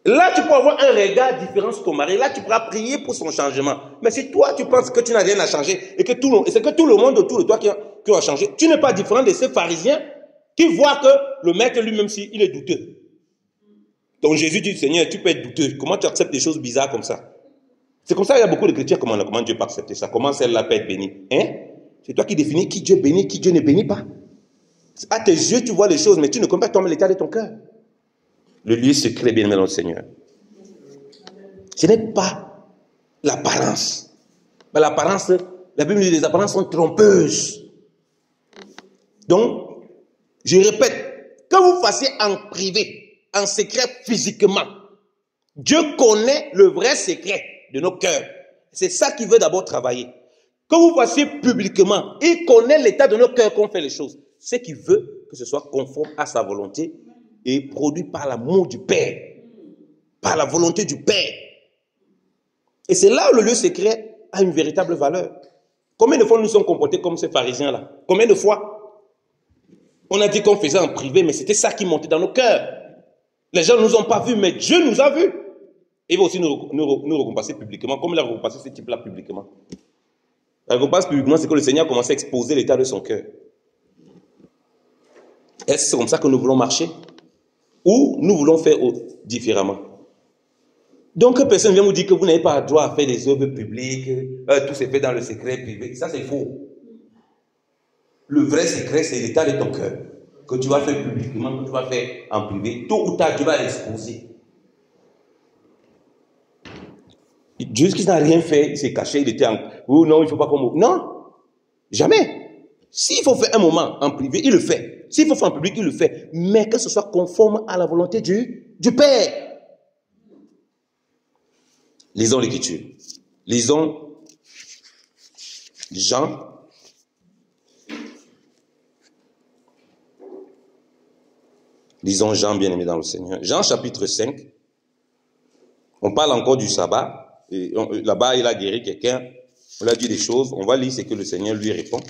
Là, tu peux avoir un regard différent sur ton mari. Là, tu pourras prier pour son changement. Mais si toi, tu penses que tu n'as rien à changer et que c'est que tout le monde autour de toi qui a changé, tu n'es pas différent de ces pharisiens qui voient que le maître lui-même, il est douteux. Donc Jésus dit, Seigneur, tu peux être douteux. Comment tu acceptes des choses bizarres comme ça? C'est comme ça qu'il y a beaucoup de chrétiens. Comment Dieu peut accepter ça? Comment celle-là peut être bénie? Hein? C'est toi qui définis qui Dieu bénit, qui Dieu ne bénit pas. À tes yeux, tu vois les choses, mais tu ne comprends pas toi-même l'état de ton cœur. Le lieu secret, bien aimé, notre Seigneur. Ce n'est pas l'apparence. Mais l'apparence, la Bible dit les apparences sont trompeuses. Donc, je répète, que vous fassiez en privé, en secret physiquement, Dieu connaît le vrai secret de nos cœurs. C'est ça qu'il veut d'abord travailler. Que vous fassiez publiquement, il connaît l'état de nos cœurs qu'on fait les choses. Ce qu'il veut que ce soit conforme à sa volonté et produit par l'amour du Père, par la volonté du Père. Et c'est là où le lieu secret a une véritable valeur. Combien de fois nous sommes comportés comme ces pharisiens-là? Combien de fois on a dit qu'on faisait en privé, mais c'était ça qui montait dans nos cœurs. Les gens ne nous ont pas vus, mais Dieu nous a vus. Il va aussi nous récompenser publiquement, comme il a récompensé ce type-là publiquement. La récompense publiquement, c'est que le Seigneur a commencé à exposer l'état de son cœur. Est-ce que c'est comme ça que nous voulons marcher? Ou nous voulons faire différemment? Donc, personne ne vient vous dire que vous n'avez pas droit à faire des œuvres publiques, tout s'est fait dans le secret privé. Ça, c'est faux. Le vrai secret, c'est l'état de ton cœur. Que tu vas faire publiquement, que tu vas faire en privé. Tôt ou tard, tu vas l'exposer. Dieu qui n'a rien fait, il s'est caché, il était en... Oh non, il ne faut pas qu'on... Non, jamais. S'il faut faire un moment en privé, il le fait. S'il faut faire en public, il le fait. Mais que ce soit conforme à la volonté du Père. Lisons l'Écriture. Lisons Jean. Lisons Jean, bien-aimé dans le Seigneur. Jean chapitre 5. On parle encore du sabbat. Là-bas, il a guéri quelqu'un. On lui a dit des choses. On va lire ce que le Seigneur lui répond.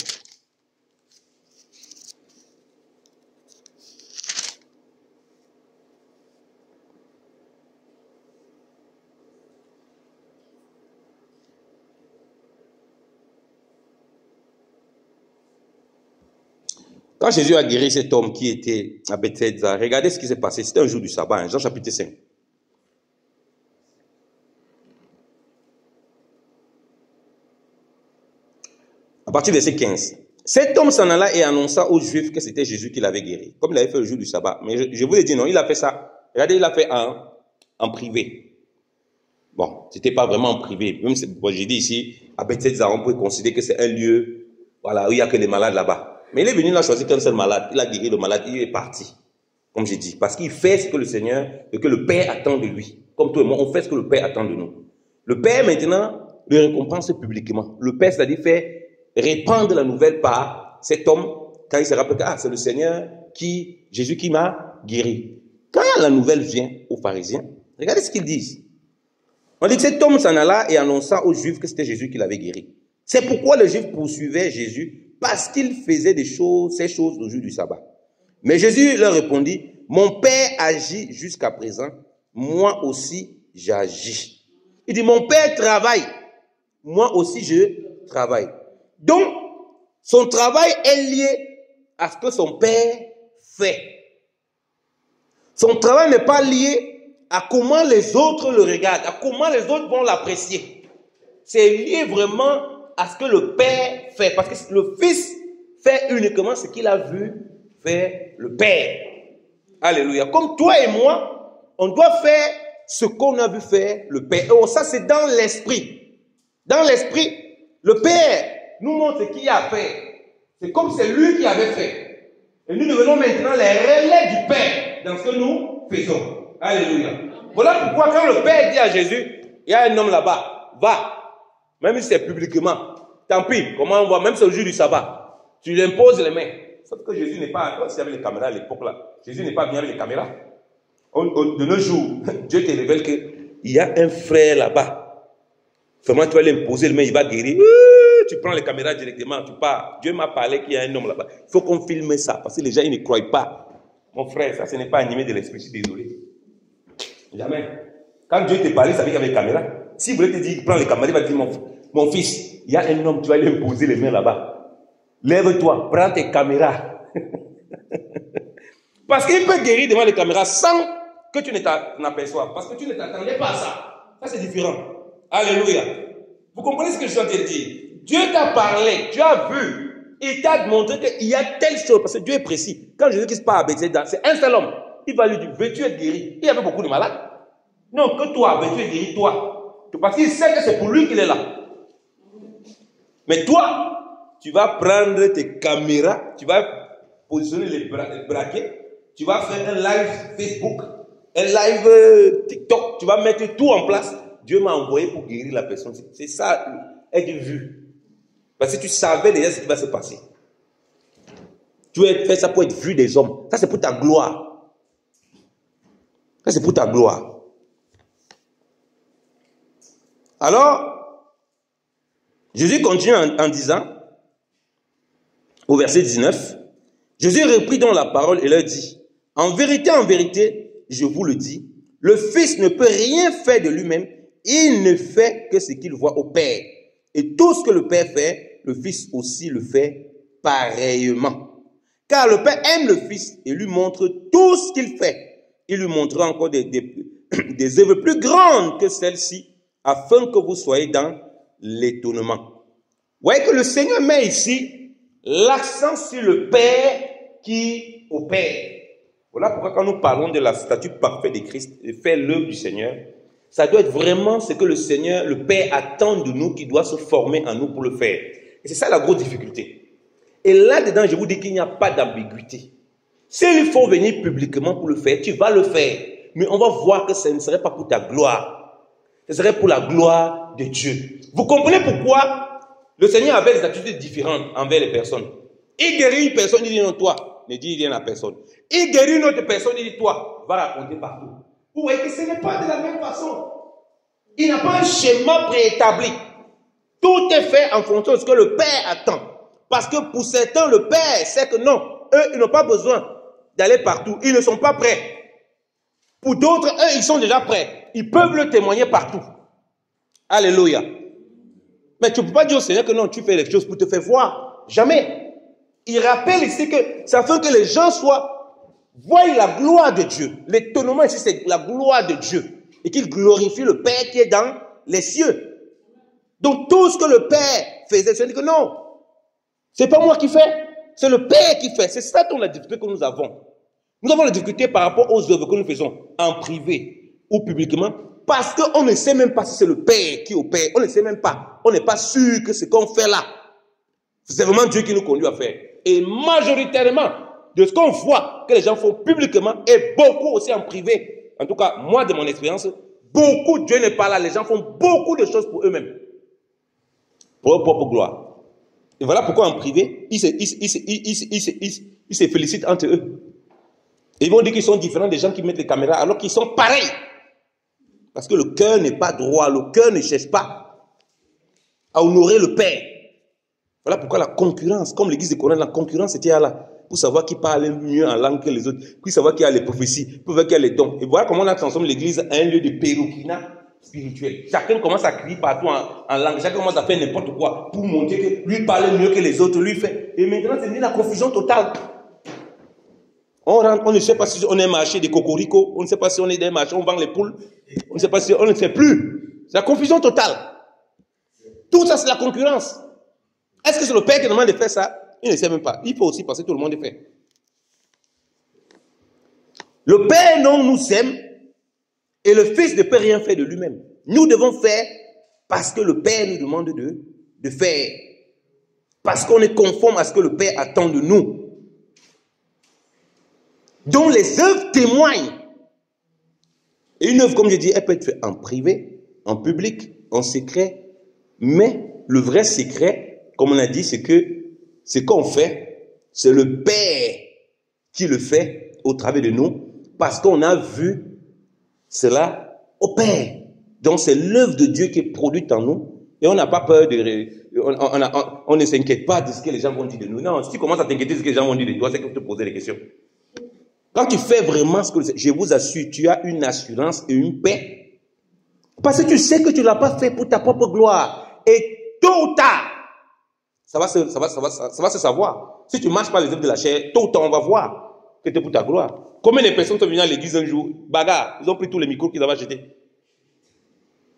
Quand Jésus a guéri cet homme qui était à Bethsaida, regardez ce qui s'est passé. C'était un jour du sabbat, hein, Jean chapitre 5. À partir du verset 15. Cet homme s'en alla et annonça aux Juifs que c'était Jésus qui l'avait guéri, comme il avait fait le jour du sabbat. Mais je vous ai dit non, il a fait ça. Regardez, il a fait en privé. Bon, c'était pas vraiment en privé. Même si, bon, j'ai dit ici, à Bethsaida, on peut considérer que c'est un lieu, voilà, où il n'y a que les malades là-bas. Mais il est venu, il a choisi qu'un seul malade. Il a guéri le malade, il est parti. Comme j'ai dit. Parce qu'il fait ce que le Seigneur, et que le Père attend de lui. Comme toi et moi, on fait ce que le Père attend de nous. Le Père, maintenant, le récompense publiquement. Le Père, c'est-à-dire fait répandre la nouvelle par cet homme, quand il se rappelle que c'est le Seigneur Jésus qui m'a guéri. Quand la nouvelle vient aux pharisiens, regardez ce qu'ils disent. On dit que cet homme s'en alla et annonça aux Juifs que c'était Jésus qui l'avait guéri. C'est pourquoi les Juifs poursuivaient Jésus, parce qu'il faisait ces choses au jour du sabbat. Mais Jésus leur répondit, mon Père agit jusqu'à présent, moi aussi j'agis. Il dit, mon Père travaille, moi aussi je travaille. Donc, son travail est lié à ce que son Père fait. Son travail n'est pas lié à comment les autres le regardent, à comment les autres vont l'apprécier. C'est lié vraiment à ce que le Père fait. Parce que le Fils fait uniquement ce qu'il a vu faire le Père. Alléluia. Comme toi et moi, on doit faire ce qu'on a vu faire le Père. Et ça, c'est dans l'esprit. Dans l'esprit, le Père nous montre ce qu'il a fait. C'est comme c'est lui qui avait fait. Et nous devenons maintenant les relais du Père dans ce que nous faisons. Alléluia. Voilà pourquoi quand le Père dit à Jésus, il y a un homme là-bas, va. Même si c'est publiquement. Tant pis, comment on voit, même si c'est le jour du sabbat. Tu lui imposes les mains. Sauf que Jésus n'est pas, comme s'il y avait les caméras à l'époque là. Jésus n'est pas venu avec les caméras. De nos jours, Dieu te révèle qu'il y a un frère là-bas. Vraiment, tu vas lui imposer les mains, il va guérir. Tu prends les caméras directement, tu pars. Dieu m'a parlé qu'il y a un homme là-bas. Il faut qu'on filme ça, parce que les gens, ils ne croient pas. Mon frère, ça, ce n'est pas animé de l'esprit, je suis désolé. Jamais. Quand Dieu te parle, ça veut dire qu'il y a les caméras. S'il voulait te dire, prends les caméras, il va te dire, mon fils, il y a un homme, tu vas lui imposer les mains là-bas. Lève-toi, prends tes caméras. Parce qu'il peut guérir devant les caméras sans que tu ne t'en aperçoives. Parce que tu ne t'attendais pas à ça. Ça, c'est différent. Alléluia. Vous comprenez ce que je suis en train de dire? Dieu t'a parlé, tu as vu. Il t'a montré qu'il y a telle chose. Parce que Dieu est précis. Quand Jésus-Christ part à Bethsaida, c'est un seul homme. Il va lui dire, veux-tu être guéri? Il y avait beaucoup de malades. Non, que toi, veux-tu être guéri, toi? Parce qu'il sait que c'est pour lui qu'il est là. Mais toi, tu vas prendre tes caméras, tu vas positionner les braquets, tu vas faire un live Facebook, un live TikTok, tu vas mettre tout en place. Dieu m'a envoyé pour guérir la personne. C'est ça, être vu. Parce que tu savais déjà ce qui va se passer. Tu as fait ça pour être vu des hommes. Ça, c'est pour ta gloire. Ça, c'est pour ta gloire. Alors, Jésus continue en disant, au verset 19, Jésus reprit donc la parole et leur dit, en vérité, je vous le dis, le Fils ne peut rien faire de lui-même, il ne fait que ce qu'il voit au Père. Et tout ce que le Père fait, le Fils aussi le fait pareillement. Car le Père aime le Fils et lui montre tout ce qu'il fait. Il lui montrera encore des œuvres plus grandes que celles-ci, afin que vous soyez dans l'étonnement. Vous voyez que le Seigneur met ici l'accent sur le Père qui opère. Voilà pourquoi quand nous parlons de la statue parfaite de Christ, de faire l'œuvre du Seigneur, ça doit être vraiment ce que le Seigneur, le Père attend de nous, qui doit se former en nous pour le faire. Et c'est ça la grosse difficulté. Et là-dedans, je vous dis qu'il n'y a pas d'ambiguïté. S'il faut venir publiquement pour le faire, tu vas le faire. Mais on va voir que ce ne serait pas pour ta gloire. Ce serait pour la gloire de Dieu. Vous comprenez pourquoi le Seigneur avait des attitudes différentes envers les personnes. Il guérit une personne, il dit non, toi, ne dis rien à personne. Il guérit une autre personne, il dit toi, va raconter partout. Vous voyez que ce n'est pas de la même façon. Il n'a pas un schéma préétabli. Tout est fait en fonction de ce que le Père attend. Parce que pour certains, le Père sait que non, eux, ils n'ont pas besoin d'aller partout. Ils ne sont pas prêts. Pour d'autres, eux, ils sont déjà prêts. Ils peuvent le témoigner partout. Alléluia. Mais tu ne peux pas dire au Seigneur que non, tu fais les choses pour te faire voir. Jamais. Il rappelle ici que ça fait que les gens voient la gloire de Dieu. L'étonnement ici, c'est la gloire de Dieu. Et qu'il glorifie le Père qui est dans les cieux. Donc tout ce que le Père faisait, c'est que non, c'est pas moi qui fais, c'est le Père qui fait. C'est ça la difficulté que nous avons. Nous avons la difficulté par rapport aux œuvres que nous faisons en privé ou publiquement, parce qu'on ne sait même pas si c'est le Père qui opère. On ne sait même pas. On n'est pas sûr que ce qu'on fait là, c'est vraiment Dieu qui nous conduit à faire. Et majoritairement, de ce qu'on voit que les gens font publiquement et beaucoup aussi en privé, en tout cas, moi de mon expérience, beaucoup, Dieu n'est pas là. Les gens font beaucoup de choses pour eux-mêmes, pour leur propre gloire. Et voilà pourquoi en privé, ils se félicitent entre eux. Et ils vont dire qu'ils sont différents des gens qui mettent les caméras alors qu'ils sont pareils. Parce que le cœur n'est pas droit, le cœur ne cherche pas à honorer le Père. Voilà pourquoi la concurrence, comme l'église de Corinthe, la concurrence était là. Pour savoir qui parle mieux en langue que les autres, pour savoir qui a les prophéties, pour savoir qui a les dons. Et voilà comment on a transformé l'église en un lieu de péroquinat spirituel. Chacun commence à crier partout en langue, chacun commence à faire n'importe quoi pour montrer que lui parle mieux que les autres, lui fait. Et maintenant, c'est la confusion totale. On rentre, on ne sait pas si on est un marché de cocorico, on ne sait pas si on est des marchés, on vend les poules, on ne sait pas si on ne sait plus. C'est la confusion totale. Tout ça, c'est la concurrence. Est-ce que c'est le Père qui demande de faire ça? Il ne sait même pas. Il faut aussi parce que tout le monde est fait. Le Père, non, nous aime et le Fils ne peut rien faire de lui-même. Nous devons faire parce que le Père nous demande de faire. Parce qu'on est conforme à ce que le Père attend de nous. dont les œuvres témoignent. Et une œuvre, comme je dis, elle peut être faite en privé, en public, en secret. Mais le vrai secret, comme on a dit, c'est que ce qu'on fait, c'est le Père qui le fait au travers de nous, parce qu'on a vu cela au Père. Donc c'est l'œuvre de Dieu qui est produite en nous. Et on n'a pas peur on ne s'inquiète pas de ce que les gens vont dire de nous. Non, si tu commences à t'inquiéter de ce que les gens vont dire de toi, c'est que tu te poser des questions. Quand tu fais vraiment ce que je vous assure, tu as une assurance et une paix. Parce que tu sais que tu ne l'as pas fait pour ta propre gloire. Et tôt ou tard, ça va se savoir. Si tu ne marches pas les œuvres de la chair, tôt ou tard, on va voir que c'est pour ta gloire. Combien de personnes sont venues à l'église un jour, bagarre, ils ont pris tous les micros qu'ils avaient achetés.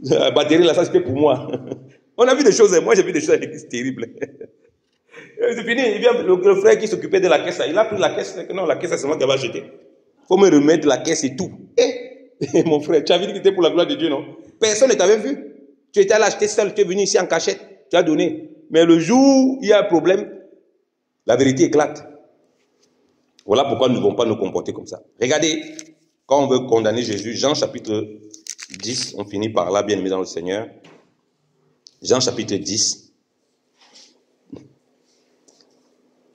La batterie, là, ça c'était pour moi. On a vu des choses, moi j'ai vu des choses à l'église terribles. C'est fini, il vient le frère qui s'occupait de la caisse, il a pris la caisse, non, la caisse c'est moi qui avais acheté. Il faut me remettre la caisse et tout. Et mon frère, tu avais dit que c'était pour la gloire de Dieu, non? Personne ne t'avait vu. Tu étais allé acheter seul, tu es venu ici en cachette, tu as donné. Mais le jour où il y a un problème, la vérité éclate. Voilà pourquoi nous ne devons pas nous comporter comme ça. Regardez, quand on veut condamner Jésus, Jean chapitre 10, on finit par là, bien aimé dans le Seigneur. Jean chapitre 10.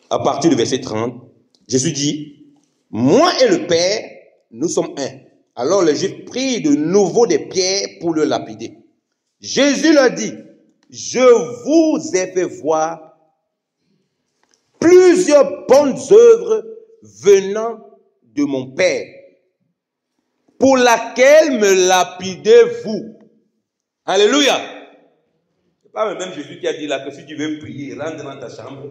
À partir du verset 30, Jésus dit, « Moi et le Père, nous sommes un. » Alors les Juifs prirent de nouveau des pierres pour le lapider. Jésus leur dit, « Je vous ai fait voir plusieurs bonnes œuvres venant de mon Père. pour laquelle me lapidez-vous. Alléluia. C'est pas le même Jésus qui a dit là que si tu veux prier, rentre dans ta chambre,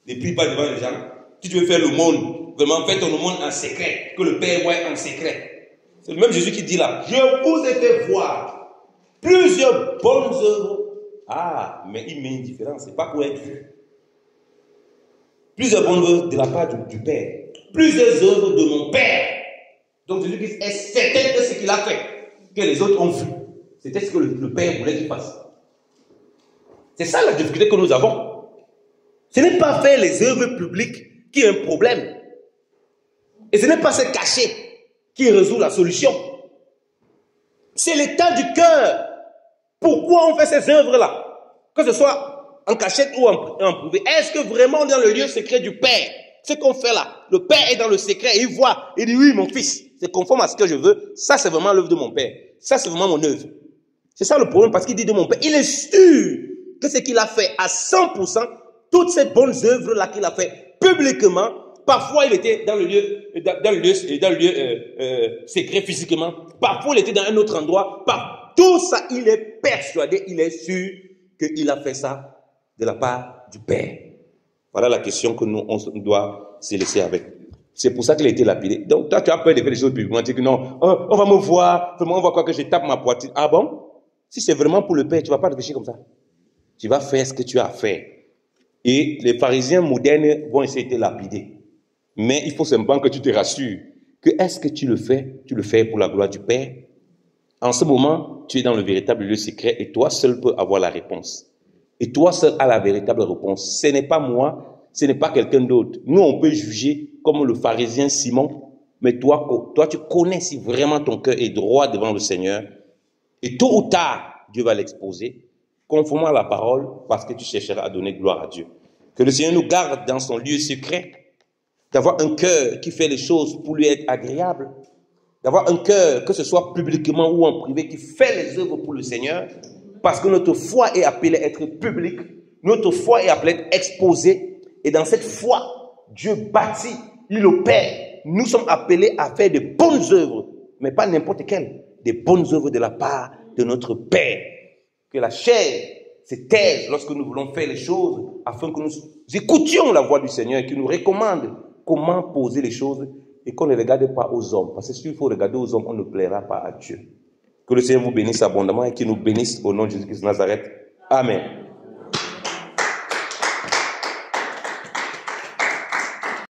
ne prie pas devant les gens. Si tu veux faire l'aumône, vraiment fais ton aumône en secret, que le Père voie en secret. C'est le même Jésus qui dit là, je vous ai fait voir plusieurs bonnes œuvres. Ah, mais il met une différence, c'est pas pour être vu. Plusieurs bonnes œuvres de la part du Père. Plusieurs œuvres de mon Père. Donc Jésus-Christ est certain de ce qu'il a fait, que les autres ont vu. C'était ce que le Père voulait qu'il fasse. C'est ça la difficulté que nous avons. Ce n'est pas faire les œuvres publiques qui est un problème. Et ce n'est pas se cacher qui résout la solution. C'est l'état du cœur. Pourquoi on fait ces œuvres-là? Que ce soit en cachette ou en privé. Est-ce que vraiment dans le lieu secret du Père, ce qu'on fait là, le Père est dans le secret et il voit, il dit oui mon fils, c'est conforme à ce que je veux, ça c'est vraiment l'œuvre de mon Père, ça c'est vraiment mon œuvre. C'est ça le problème parce qu'il dit de mon Père, il est sûr que ce qu'il a fait à 100%, toutes ces bonnes œuvres là qu'il a fait publiquement, parfois il était dans le lieu secret physiquement, parfois il était dans un autre endroit, tout ça il est persuadé, il est sûr qu'il a fait ça de la part du Père. Voilà la question que nous, on doit se laisser avec. C'est pour ça qu'il a été lapidé. Donc, toi, tu as peur de faire des choses publiquement. Tu dis que non, on va me voir, vraiment, on va croire que je tape ma poitrine. Ah bon? Si c'est vraiment pour le Père, tu ne vas pas réfléchir comme ça. Tu vas faire ce que tu as à faire. Et les pharisiens modernes vont essayer de te lapider. Mais il faut simplement que tu te rassures que est-ce que tu le fais pour la gloire du Père? En ce moment, tu es dans le véritable lieu secret et toi seul peux avoir la réponse. Et toi seul as la véritable réponse. Ce n'est pas moi, ce n'est pas quelqu'un d'autre. Nous, on peut juger comme le pharisien Simon, mais toi, tu connais si vraiment ton cœur est droit devant le Seigneur. Et tôt ou tard, Dieu va l'exposer, conformément à la parole, parce que tu chercheras à donner gloire à Dieu. Que le Seigneur nous garde dans son lieu secret, d'avoir un cœur qui fait les choses pour lui être agréable, d'avoir un cœur, que ce soit publiquement ou en privé, qui fait les œuvres pour le Seigneur, parce que notre foi est appelée à être publique, notre foi est appelée à être exposée, et dans cette foi, Dieu bâtit, il opère. Nous sommes appelés à faire de bonnes œuvres, mais pas n'importe quelles, des bonnes œuvres de la part de notre Père. Que la chair se taise lorsque nous voulons faire les choses, afin que nous écoutions la voix du Seigneur, qui nous recommande comment poser les choses, et qu'on ne regarde pas aux hommes, parce que s'il faut regarder aux hommes, on ne plaira pas à Dieu. Que le Seigneur vous bénisse abondamment et qu'il nous bénisse au nom de Jésus-Christ de Nazareth. Amen.